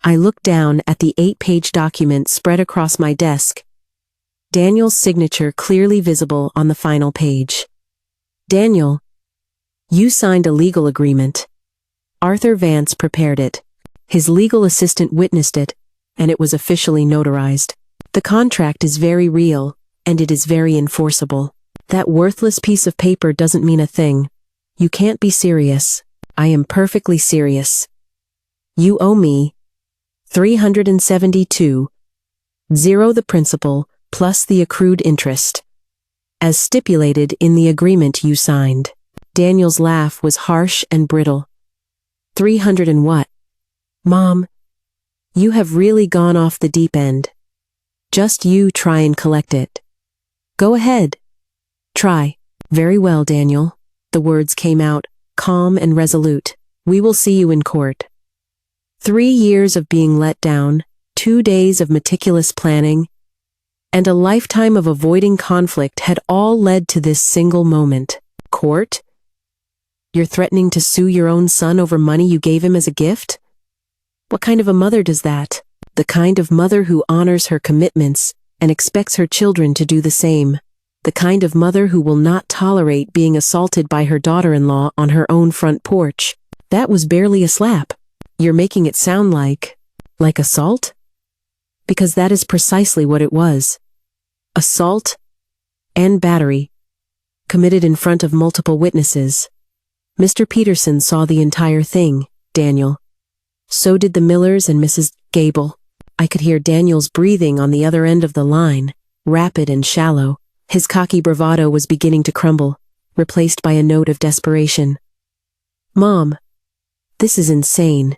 I looked down at the 8-page document spread across my desk, Daniel's signature clearly visible on the final page. "Daniel, you signed a legal agreement. Arthur Vance prepared it. His legal assistant witnessed it, and it was officially notarized. The contract is very real, and it is very enforceable. That worthless piece of paper doesn't mean a thing. You can't be serious." "I am perfectly serious. You owe me $372,000 the principal plus the accrued interest, as stipulated in the agreement you signed." Daniel's laugh was harsh and brittle. "300 and what? Mom, you have really gone off the deep end. Just you try and collect it. Go ahead. Try." "Very well, Daniel." The words came out, calm and resolute. "We will see you in court." 3 years of being let down, 2 days of meticulous planning, and a lifetime of avoiding conflict had all led to this single moment. Court? You're threatening to sue your own son over money you gave him as a gift? What kind of a mother does that? The kind of mother who honors her commitments and expects her children to do the same. The kind of mother who will not tolerate being assaulted by her daughter-in-law on her own front porch. That was barely a slap. You're making it sound like assault? Because that is precisely what it was. Assault and battery, committed in front of multiple witnesses. Mr. Peterson saw the entire thing, Daniel. So did the Millers and Mrs. Gable. I could hear Daniel's breathing on the other end of the line, rapid and shallow. His cocky bravado was beginning to crumble, replaced by a note of desperation. "Mom, this is insane.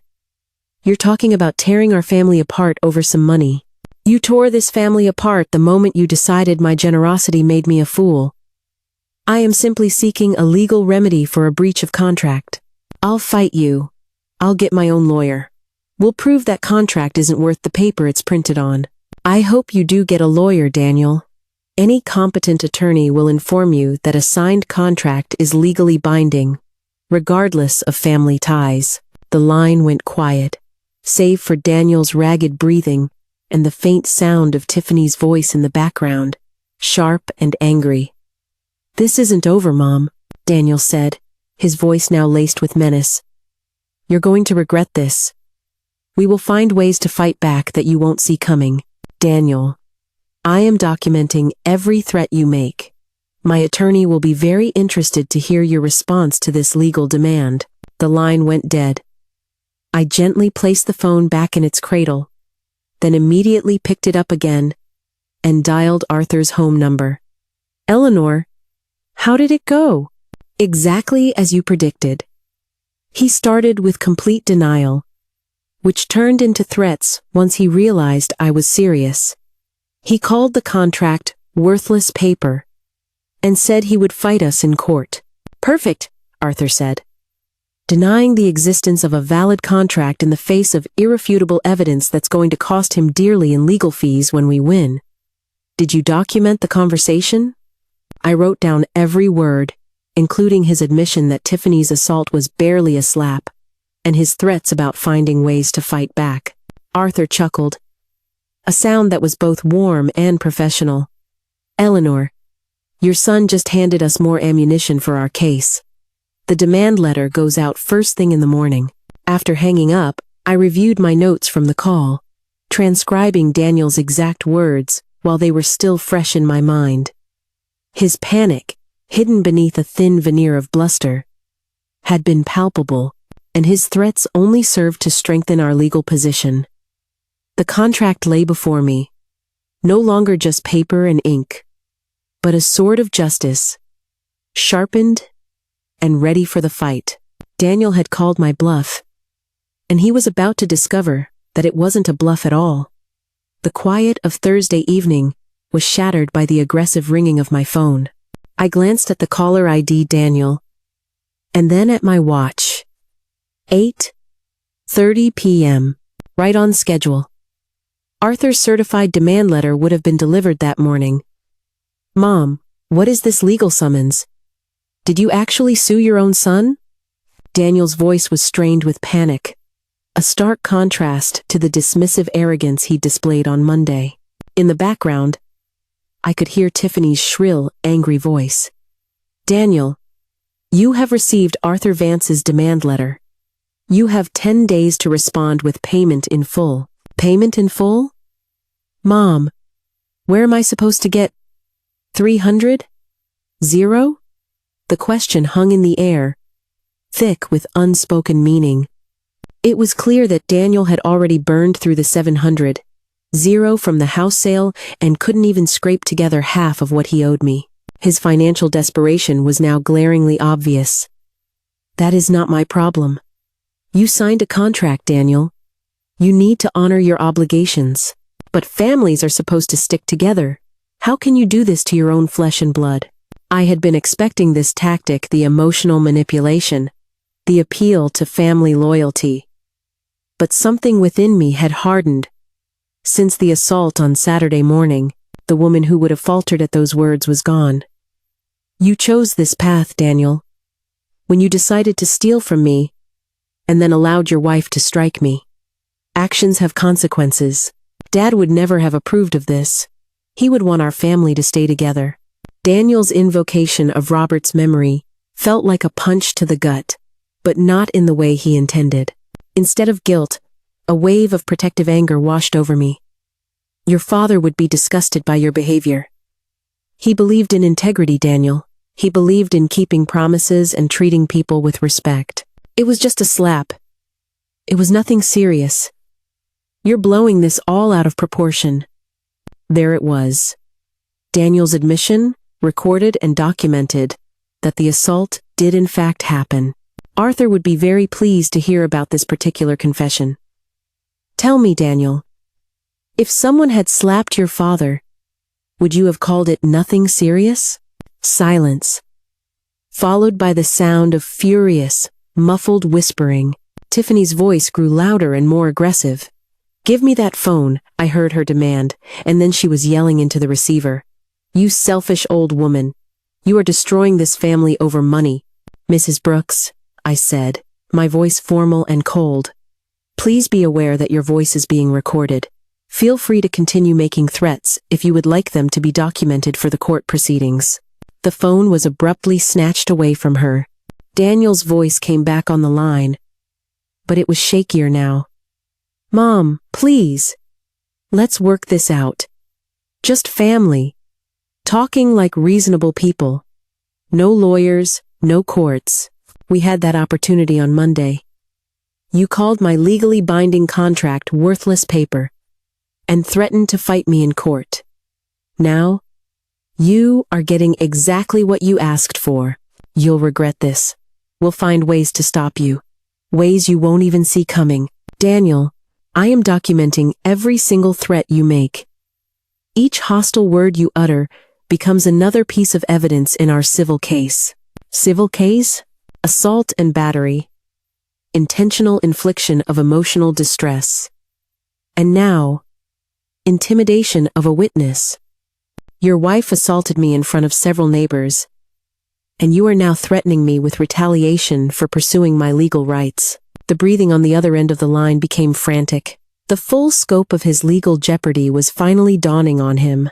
You're talking about tearing our family apart over some money. You tore this family apart the moment you decided my generosity made me a fool. I am simply seeking a legal remedy for a breach of contract. I'll fight you. I'll get my own lawyer. We'll prove that contract isn't worth the paper it's printed on. I hope you do get a lawyer, Daniel. Any competent attorney will inform you that a signed contract is legally binding. regardless of family ties. The line went quiet, save for Daniel's ragged breathing and the faint sound of Tiffany's voice in the background, sharp and angry. "This isn't over, Mom," Daniel said, his voice now laced with menace. "You're going to regret this. We will find ways to fight back that you won't see coming. Daniel, I am documenting every threat you make. My attorney will be very interested to hear your response to this legal demand." The line went dead. I gently placed the phone back in its cradle, then immediately picked it up again and dialed Arthur's home number. "Eleanor, how did it go?" "Exactly as you predicted." He started with complete denial, which turned into threats once he realized I was serious. He called the contract worthless paper and said he would fight us in court. "Perfect," Arthur said, denying the existence of a valid contract in the face of irrefutable evidence that's going to cost him dearly in legal fees when we win. "Did you document the conversation?" I wrote down every word, including his admission that Tiffany's assault was barely a slap, and his threats about finding ways to fight back. Arthur chuckled, a sound that was both warm and professional. "Eleanor, your son just handed us more ammunition for our case. The demand letter goes out first thing in the morning." After hanging up, I reviewed my notes from the call, transcribing Daniel's exact words while they were still fresh in my mind. His panic, hidden beneath a thin veneer of bluster, had been palpable, and his threats only served to strengthen our legal position. The contract lay before me, no longer just paper and ink, but a sword of justice, sharpened and ready for the fight. Daniel had called my bluff, and he was about to discover that it wasn't a bluff at all. The quiet of Thursday evening was shattered by the aggressive ringing of my phone. I glanced at the caller ID Daniel, and then at my watch. 8:30 p.m., right on schedule. Arthur's certified demand letter would have been delivered that morning. "Mom, what is this legal summons? Did you actually sue your own son?" Daniel's voice was strained with panic, a stark contrast to the dismissive arrogance he displayed on Monday. In the background, I could hear Tiffany's shrill, angry voice. "Daniel, you have received Arthur Vance's demand letter. You have 10 days to respond with payment in full." "Payment in full? Mom, where am I supposed to get 300? Zero?" The question hung in the air, thick with unspoken meaning. It was clear that Daniel had already burned through the 700, zero from the house sale, and couldn't even scrape together half of what he owed me. His financial desperation was now glaringly obvious. "That is not my problem. You signed a contract, Daniel. You need to honor your obligations. But families are supposed to stick together. How can you do this to your own flesh and blood?" I had been expecting this tactic, the emotional manipulation, the appeal to family loyalty. But something within me had hardened. Since the assault on Saturday morning, the woman who would have faltered at those words was gone. "You chose this path, Daniel. When you decided to steal from me, and then allowed your wife to strike me. Actions have consequences. Dad would never have approved of this. He would want our family to stay together." Daniel's invocation of Robert's memory felt like a punch to the gut, but not in the way he intended. Instead of guilt, a wave of protective anger washed over me. "Your father would be disgusted by your behavior. He believed in integrity, Daniel. He believed in keeping promises and treating people with respect. It was just a slap. It was nothing serious. You're blowing this all out of proportion." There it was. Daniel's admission, recorded and documented, that the assault did in fact happen. Arthur would be very pleased to hear about this particular confession. "Tell me, Daniel, if someone had slapped your father, would you have called it nothing serious?" Silence, followed by the sound of furious, muffled whispering. Tiffany's voice grew louder and more aggressive. "Give me that phone," I heard her demand, and then she was yelling into the receiver. "You selfish old woman. You are destroying this family over money." "Mrs. Brooks, I said, my voice formal and cold. Please be aware that your voice is being recorded. Feel free to continue making threats if you would like them to be documented for the court proceedings. The phone was abruptly snatched away from her. Daniel's voice came back on the line, but it was shakier now. Mom, please. Let's work this out. Just family. Talking like reasonable people. No lawyers, no courts. We had that opportunity on Monday. You called my legally binding contract worthless paper and threatened to fight me in court. Now, you are getting exactly what you asked for. You'll regret this. We'll find ways to stop you. Ways you won't even see coming. Daniel, I am documenting every single threat you make. Each hostile word you utter becomes another piece of evidence in our civil case. Civil case? Assault and battery. Intentional infliction of emotional distress. And now, intimidation of a witness. Your wife assaulted me in front of several neighbors, and you are now threatening me with retaliation for pursuing my legal rights. The breathing on the other end of the line became frantic. The full scope of his legal jeopardy was finally dawning on him.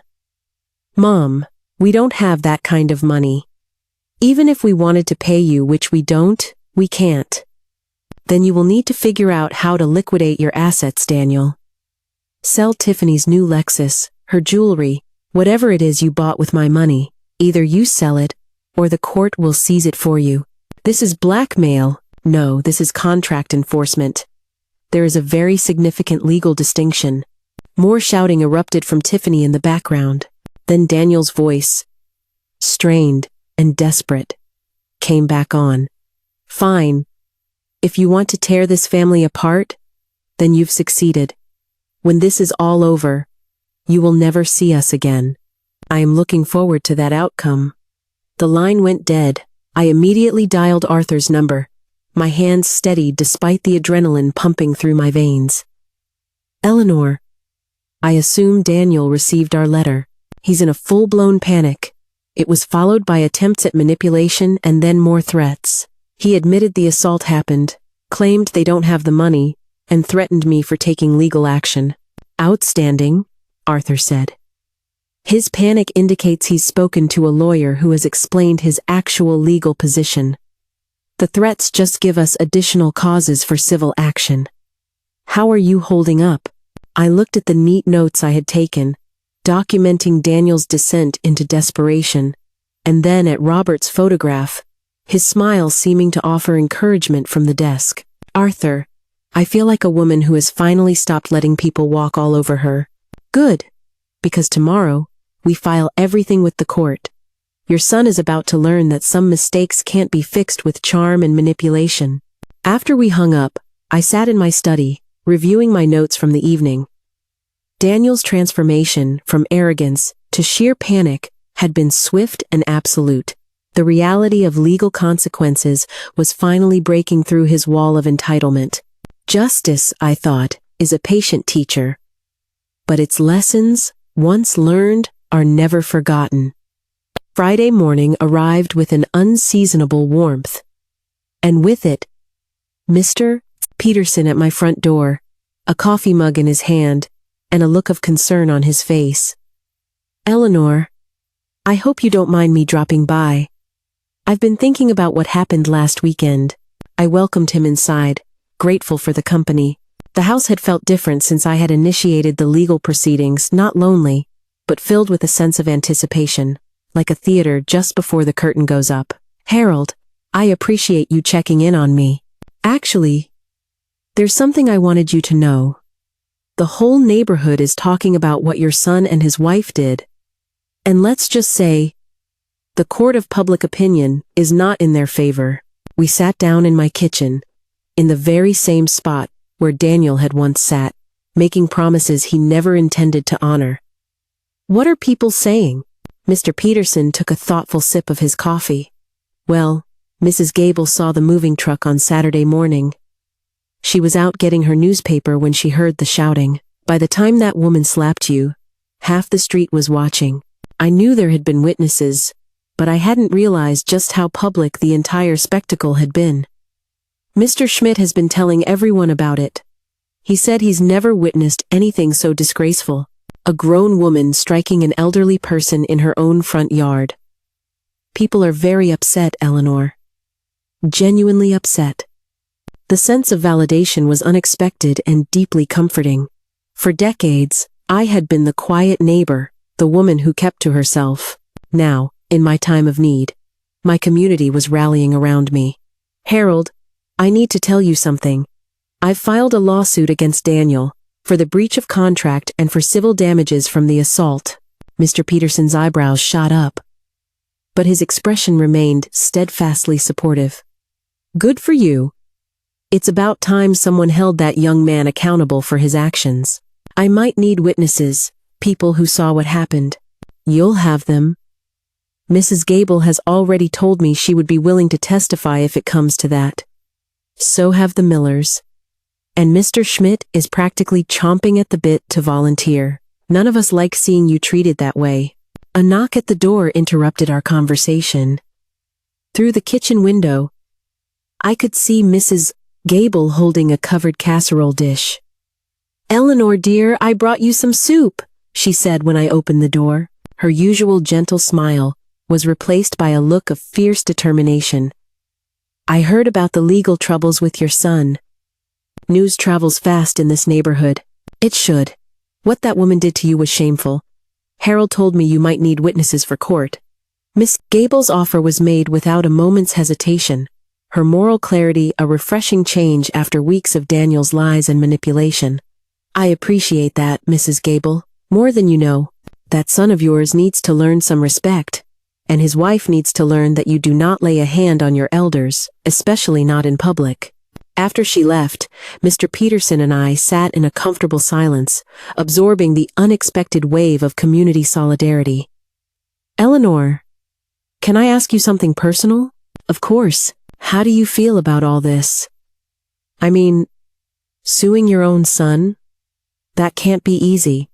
Mom, we don't have that kind of money. Even if we wanted to pay you, which we don't, we can't. Then you will need to figure out how to liquidate your assets, Daniel. Sell Tiffany's new Lexus, her jewelry, whatever it is you bought with my money. Either you sell it, or the court will seize it for you. This is blackmail. No, this is contract enforcement. There is a very significant legal distinction. More shouting erupted from Tiffany in the background. Then Daniel's voice, strained and desperate, came back on. Fine. If you want to tear this family apart, then you've succeeded. When this is all over, you will never see us again. I am looking forward to that outcome. The line went dead. I immediately dialed Arthur's number. My hands steadied despite the adrenaline pumping through my veins. Eleanor. I assume Daniel received our letter. He's in a full-blown panic. It was followed by attempts at manipulation and then more threats. He admitted the assault happened, claimed they don't have the money, and threatened me for taking legal action. Outstanding, Arthur said. His panic indicates he's spoken to a lawyer who has explained his actual legal position. The threats just give us additional causes for civil action. How are you holding up? I looked at the neat notes I had taken, documenting Daniel's descent into desperation, and then at Robert's photograph, his smile seeming to offer encouragement from the desk. Arthur, I feel like a woman who has finally stopped letting people walk all over her. Good, because tomorrow, we file everything with the court. Your son is about to learn that some mistakes can't be fixed with charm and manipulation. After we hung up, I sat in my study, reviewing my notes from the evening. Daniel's transformation from arrogance to sheer panic had been swift and absolute. The reality of legal consequences was finally breaking through his wall of entitlement. Justice, I thought, is a patient teacher. But its lessons, once learned, are never forgotten. Friday morning arrived with an unseasonable warmth. And with it, Mr. Peterson at my front door, a coffee mug in his hand, and a look of concern on his face. Eleanor, I hope you don't mind me dropping by. I've been thinking about what happened last weekend. I welcomed him inside, grateful for the company. The house had felt different since I had initiated the legal proceedings, not lonely, but filled with a sense of anticipation, like a theater just before the curtain goes up. Harold, I appreciate you checking in on me. Actually, there's something I wanted you to know. The whole neighborhood is talking about what your son and his wife did. And let's just say, the court of public opinion is not in their favor. We sat down in my kitchen, in the very same spot where Daniel had once sat, making promises he never intended to honor. What are people saying? Mr. Peterson took a thoughtful sip of his coffee. Well, Mrs. Gable saw the moving truck on Saturday morning. She was out getting her newspaper when she heard the shouting. By the time that woman slapped you, half the street was watching. I knew there had been witnesses, but I hadn't realized just how public the entire spectacle had been. Mr. Schmidt has been telling everyone about it. He said he's never witnessed anything so disgraceful. A grown woman striking an elderly person in her own front yard. People are very upset, Eleanor. Genuinely upset. The sense of validation was unexpected and deeply comforting. For decades, I had been the quiet neighbor, the woman who kept to herself. Now, in my time of need, my community was rallying around me. Harold, I need to tell you something. I've filed a lawsuit against Daniel for the breach of contract and for civil damages from the assault. Mr. Peterson's eyebrows shot up, but his expression remained steadfastly supportive. Good for you. It's about time someone held that young man accountable for his actions. I might need witnesses, people who saw what happened. You'll have them. Mrs. Gable has already told me she would be willing to testify if it comes to that. So have the Millers. And Mr. Schmidt is practically chomping at the bit to volunteer. None of us like seeing you treated that way. A knock at the door interrupted our conversation. Through the kitchen window, I could see Mrs. Gable holding a covered casserole dish. Eleanor, dear, I brought you some soup, she said when I opened the door. Her usual gentle smile was replaced by a look of fierce determination. I heard about the legal troubles with your son. News travels fast in this neighborhood. It should. What that woman did to you was shameful. Harold told me you might need witnesses for court. Miss Gable's offer was made without a moment's hesitation, her moral clarity a refreshing change after weeks of Daniel's lies and manipulation. I appreciate that, Mrs. Gable, more than you know. That son of yours needs to learn some respect, and his wife needs to learn that you do not lay a hand on your elders, especially not in public. After she left, Mr. Peterson and I sat in a comfortable silence, absorbing the unexpected wave of community solidarity. Eleanor, can I ask you something personal? Of course. How do you feel about all this? I mean, suing your own son? That can't be easy.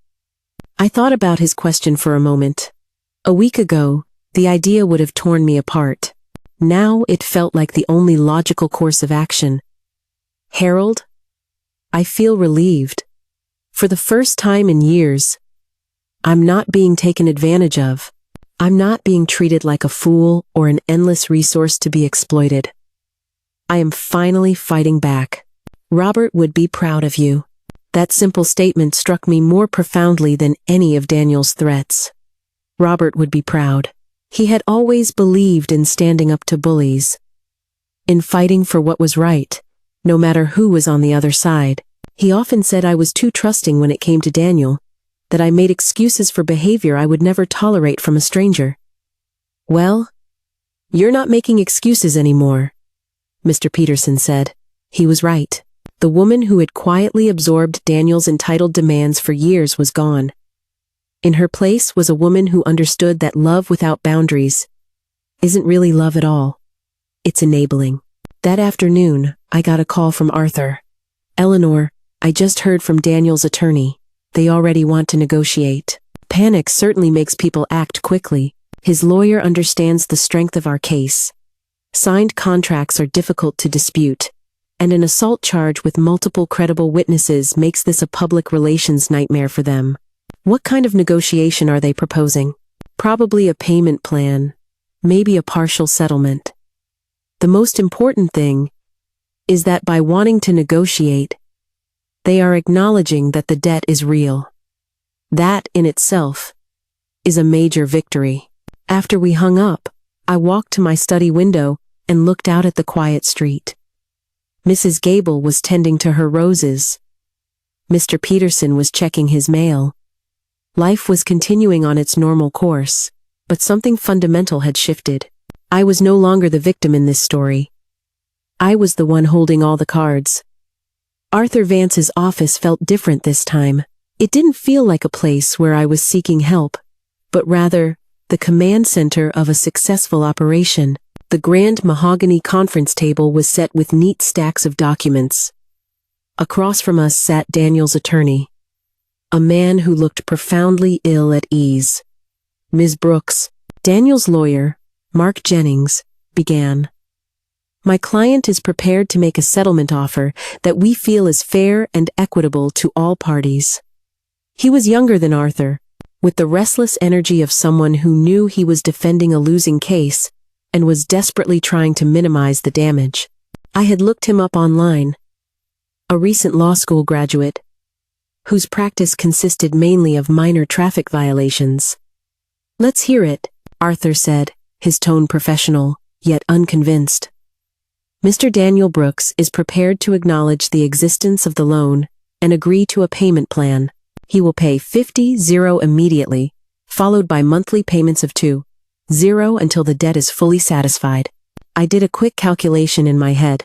I thought about his question for a moment. A week ago, the idea would have torn me apart. Now it felt like the only logical course of action. Harold, I feel relieved. For the first time in years, I'm not being taken advantage of. I'm not being treated like a fool or an endless resource to be exploited. I am finally fighting back. Robert would be proud of you. That simple statement struck me more profoundly than any of Daniel's threats. Robert would be proud. He had always believed in standing up to bullies, in fighting for what was right, no matter who was on the other side. He often said I was too trusting when it came to Daniel, that I made excuses for behavior I would never tolerate from a stranger. Well, you're not making excuses anymore, Mr. Peterson said. He was right. The woman who had quietly absorbed Daniel's entitled demands for years was gone. In her place was a woman who understood that love without boundaries isn't really love at all. It's enabling. That afternoon, I got a call from Arthur. Eleanor, I just heard from Daniel's attorney. They already want to negotiate. Panic certainly makes people act quickly. His lawyer understands the strength of our case. Signed contracts are difficult to dispute, and an assault charge with multiple credible witnesses makes this a public relations nightmare for them. What kind of negotiation are they proposing? Probably a payment plan, maybe a partial settlement. The most important thing is that by wanting to negotiate, they are acknowledging that the debt is real. That, in itself, is a major victory. After we hung up, I walked to my study window and looked out at the quiet street. Mrs. Gable was tending to her roses. Mr. Peterson was checking his mail. Life was continuing on its normal course, but something fundamental had shifted. I was no longer the victim in this story. I was the one holding all the cards. Arthur Vance's office felt different this time. It didn't feel like a place where I was seeking help, but rather the command center of a successful operation. The grand mahogany conference table was set with neat stacks of documents. Across from us sat Daniel's attorney, a man who looked profoundly ill at ease. Ms. Brooks, Daniel's lawyer, Mark Jennings, began. My client is prepared to make a settlement offer that we feel is fair and equitable to all parties. He was younger than Arthur, with the restless energy of someone who knew he was defending a losing case and was desperately trying to minimize the damage. I had looked him up online. A recent law school graduate, whose practice consisted mainly of minor traffic violations. "Let's hear it," Arthur said, his tone professional, yet unconvinced. "Mr. Daniel Brooks is prepared to acknowledge the existence of the loan and agree to a payment plan. He will pay 50-0 immediately, followed by monthly payments of 2-0 until the debt is fully satisfied." I did a quick calculation in my head.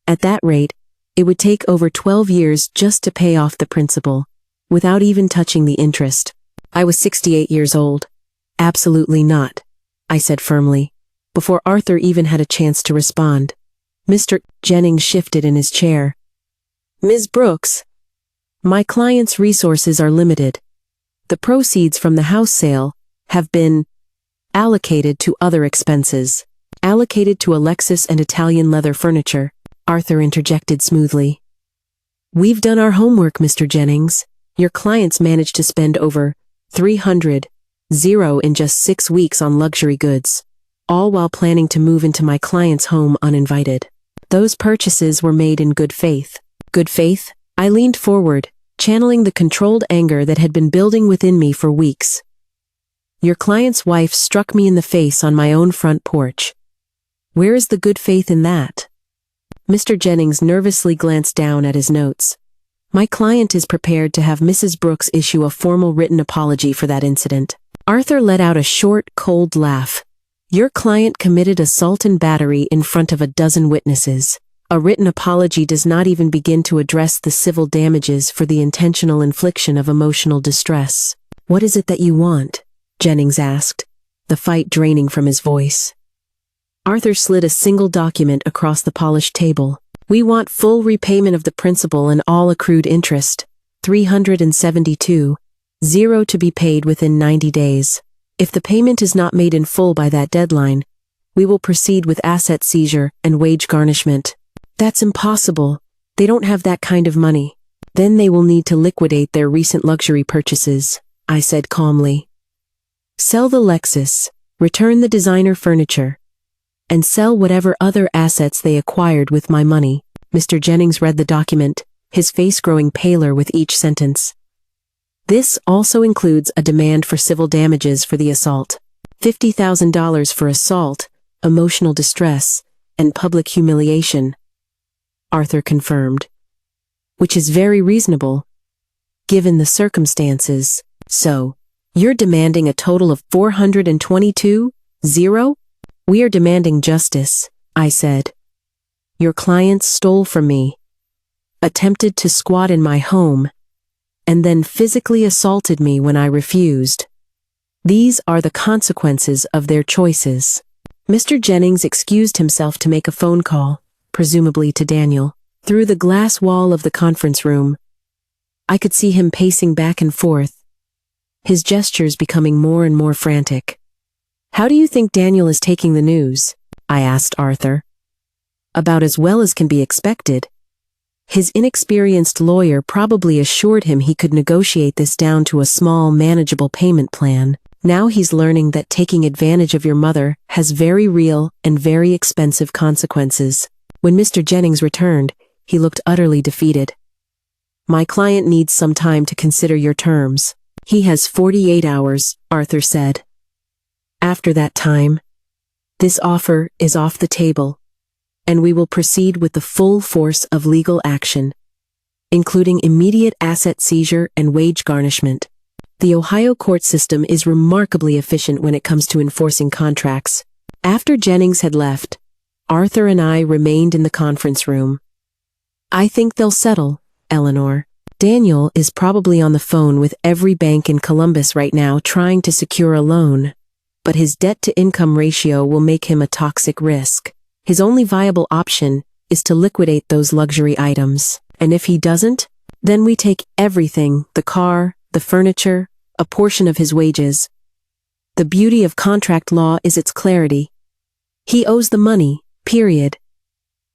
At that rate, it would take over 12 years just to pay off the principal, without even touching the interest. I was 68 years old. "Absolutely not," I said firmly, before Arthur even had a chance to respond. Mr. Jennings shifted in his chair. "Ms. Brooks, my client's resources are limited. The proceeds from the house sale have been allocated to other expenses." "Allocated to Alexis and Italian leather furniture," Arthur interjected smoothly. "We've done our homework, Mr. Jennings. Your clients managed to spend over 300-0 in just 6 weeks on luxury goods, all while planning to move into my client's home uninvited. Those purchases were made in good faith." Good faith? I leaned forward, channeling the controlled anger that had been building within me for weeks. "Your client's wife struck me in the face on my own front porch. Where is the good faith in that?" Mr. Jennings nervously glanced down at his notes. "My client is prepared to have Mrs. Brooks issue a formal written apology for that incident." Arthur let out a short, cold laugh. "Your client committed assault and battery in front of a dozen witnesses. A written apology does not even begin to address the civil damages for the intentional infliction of emotional distress." "What is it that you want?" Jennings asked, the fight draining from his voice. Arthur slid a single document across the polished table. "We want full repayment of the principal and all accrued interest, 372-0 to be paid within 90 days. If the payment is not made in full by that deadline, we will proceed with asset seizure and wage garnishment." "That's impossible. They don't have that kind of money." "Then they will need to liquidate their recent luxury purchases," I said calmly. "Sell the Lexus, return the designer furniture, and sell whatever other assets they acquired with my money." Mr. Jennings read the document, his face growing paler with each sentence. "This also includes a demand for civil damages for the assault. $50,000 for assault, emotional distress, and public humiliation," Arthur confirmed. "Which is very reasonable, given the circumstances. So, you're demanding a total of 422-0? "We are demanding justice," I said. "Your clients stole from me, attempted to squat in my home, and then physically assaulted me when I refused. These are the consequences of their choices." Mr. Jennings excused himself to make a phone call, presumably to Daniel. Through the glass wall of the conference room, I could see him pacing back and forth, his gestures becoming more and more frantic. "How do you think Daniel is taking the news?" I asked Arthur. "About as well as can be expected. His inexperienced lawyer probably assured him he could negotiate this down to a small, manageable payment plan. Now he's learning that taking advantage of your mother has very real and very expensive consequences." When Mr. Jennings returned, he looked utterly defeated. "My client needs some time to consider your terms." "He has 48 hours, Arthur said. After that time, this offer is off the table, and we will proceed with the full force of legal action, including immediate asset seizure and wage garnishment. The Ohio court system is remarkably efficient when it comes to enforcing contracts." After Jennings had left, Arthur and I remained in the conference room. "I think they'll settle, Eleanor. Daniel is probably on the phone with every bank in Columbus right now trying to secure a loan, but his debt-to-income ratio will make him a toxic risk. His only viable option is to liquidate those luxury items. And if he doesn't, then we take everything, the car, the furniture, a portion of his wages. The beauty of contract law is its clarity. He owes the money, period.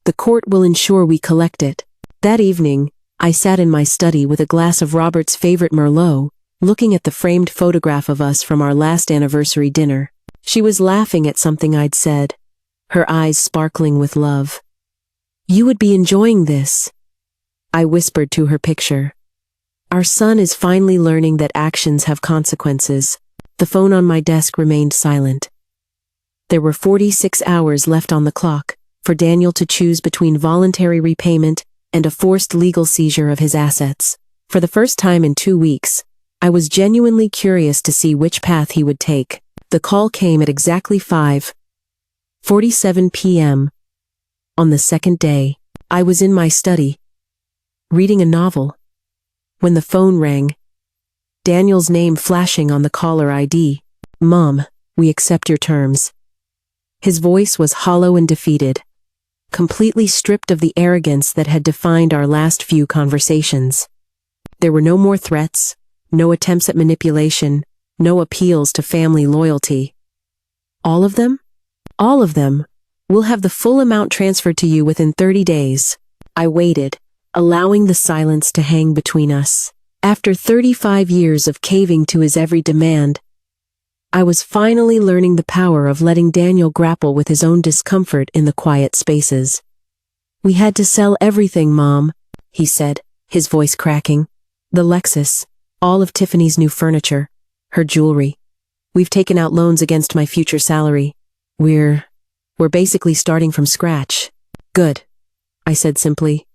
The court will ensure we collect it. That evening, I sat in my study with a glass of Robert's favorite Merlot, looking at the framed photograph of us from our last anniversary dinner. She was laughing at something I'd said, her eyes sparkling with love. "You would be enjoying this," I whispered to her picture. "Our son is finally learning that actions have consequences." The phone on my desk remained silent. There were 46 hours left on the clock for Daniel to choose between voluntary repayment and a forced legal seizure of his assets. For the first time in 2 weeks, I was genuinely curious to see which path he would take. The call came at exactly 5:47 p.m. On the second day, I was in my study, reading a novel, when the phone rang. Daniel's name flashing on the caller ID. "Mom, we accept your terms." His voice was hollow and defeated, completely stripped of the arrogance that had defined our last few conversations. There were no more threats, no attempts at manipulation, no appeals to family loyalty. "All of them? All of them. We'll have the full amount transferred to you within 30 days. I waited, allowing the silence to hang between us. After 35 years of caving to his every demand, I was finally learning the power of letting Daniel grapple with his own discomfort in the quiet spaces. "We had to sell everything, Mom," he said, his voice cracking. "The Lexus, all of Tiffany's new furniture, her jewelry. We've taken out loans against my future salary. We're basically starting from scratch." "Good," I said simply.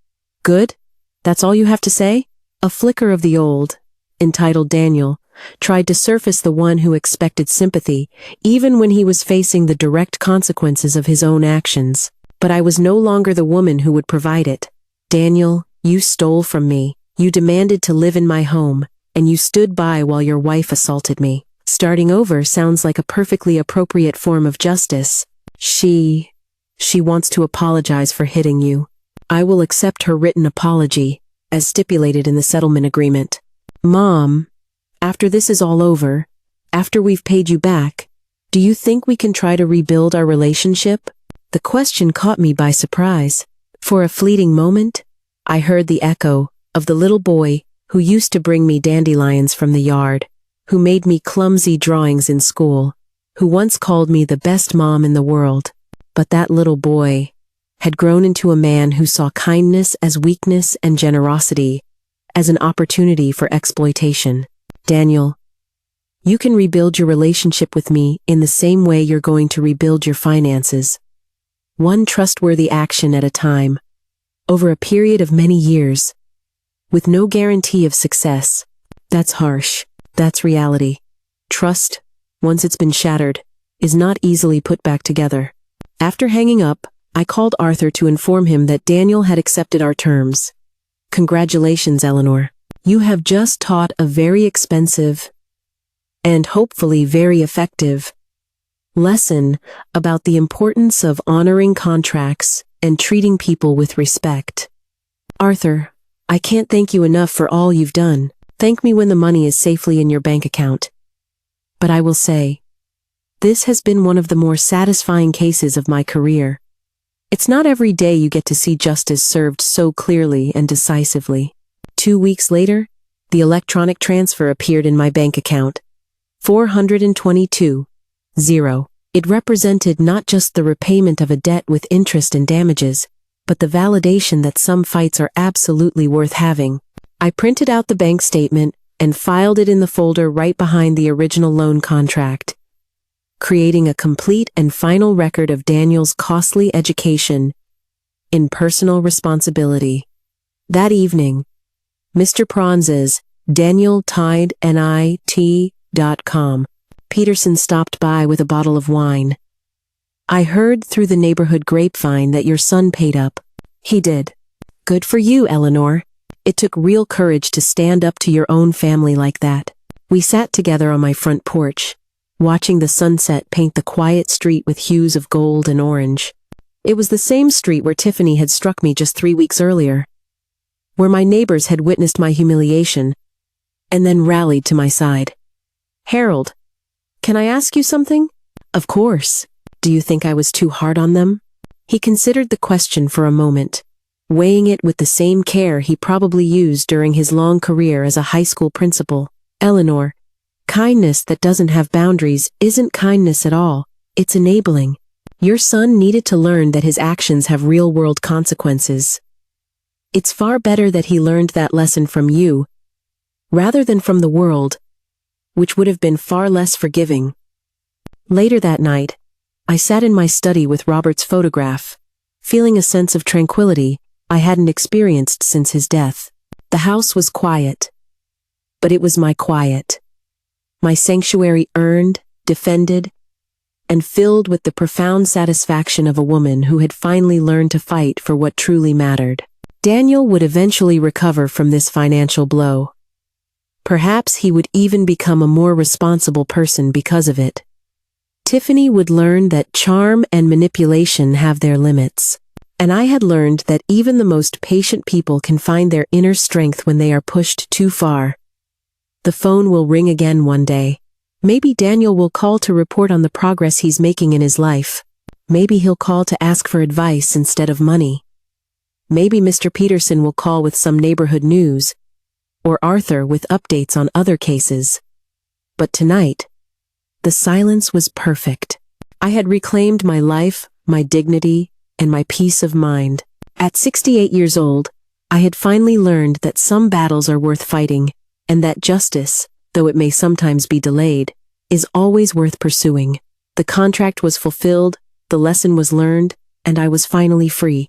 "Good? That's all you have to say?" A flicker of the old, entitled Daniel, tried to surface, the one who expected sympathy, even when he was facing the direct consequences of his own actions. But I was no longer the woman who would provide it. "Daniel, you stole from me. You demanded to live in my home, and you stood by while your wife assaulted me. Starting over sounds like a perfectly appropriate form of justice. She wants to apologize for hitting you. I will accept her written apology, as stipulated in the settlement agreement. Mom, after this is all over, after we've paid you back, do you think we can try to rebuild our relationship?" The question caught me by surprise. For a fleeting moment, I heard the echo of the little boy who used to bring me dandelions from the yard, who made me clumsy drawings in school, who once called me the best mom in the world. But that little boy had grown into a man who saw kindness as weakness and generosity as an opportunity for exploitation. "Daniel, you can rebuild your relationship with me in the same way you're going to rebuild your finances. One trustworthy action at a time, over a period of many years, with no guarantee of success." That's harsh. That's reality. Trust, once it's been shattered, is not easily put back together. After hanging up, I called Arthur to inform him that Daniel had accepted our terms. "Congratulations, Eleanor. You have just taught a very expensive, and hopefully very effective, lesson about the importance of honoring contracts and treating people with respect." "Arthur, I can't thank you enough for all you've done. Thank me when the money is safely in your bank account. But I will say, this has been one of the more satisfying cases of my career. It's not every day you get to see justice served so clearly and decisively." 2 weeks later, the electronic transfer appeared in my bank account. 422.0. It represented not just the repayment of a debt with interest and damages, but the validation that some fights are absolutely worth having. I printed out the bank statement and filed it in the folder right behind the original loan contract, creating a complete and final record of Daniel's costly education in personal responsibility. That evening, Mr. Pranz's DanielTideNIT.com. Peterson stopped by with a bottle of wine. "I heard through the neighborhood grapevine that your son paid up." "He did." "Good for you, Eleanor. It took real courage to stand up to your own family like that." We sat together on my front porch, watching the sunset paint the quiet street with hues of gold and orange. It was the same street where Tiffany had struck me just 3 weeks earlier, where my neighbors had witnessed my humiliation and then rallied to my side. "Harold, can I ask you something?" "Of course. Do you think I was too hard on them?" He considered the question for a moment, weighing it with the same care he probably used during his long career as a high school principal. Eleanor, kindness that doesn't have boundaries isn't kindness at all, it's enabling. Your son needed to learn that his actions have real-world consequences. It's far better that he learned that lesson from you, rather than from the world, which would have been far less forgiving. Later that night, I sat in my study with Robert's photograph, feeling a sense of tranquility I hadn't experienced since his death. The house was quiet, but it was my quiet. My sanctuary earned, defended, and filled with the profound satisfaction of a woman who had finally learned to fight for what truly mattered. Daniel would eventually recover from this financial blow. Perhaps he would even become a more responsible person because of it. Tiffany would learn that charm and manipulation have their limits. And I had learned that even the most patient people can find their inner strength when they are pushed too far. The phone will ring again one day. Maybe Daniel will call to report on the progress he's making in his life. Maybe he'll call to ask for advice instead of money. Maybe Mr. Peterson will call with some neighborhood news, or Arthur with updates on other cases. But tonight, the silence was perfect. I had reclaimed my life, my dignity, and my peace of mind. At 68 years old, I had finally learned that some battles are worth fighting, and that justice, though it may sometimes be delayed, is always worth pursuing. The contract was fulfilled, the lesson was learned, and I was finally free.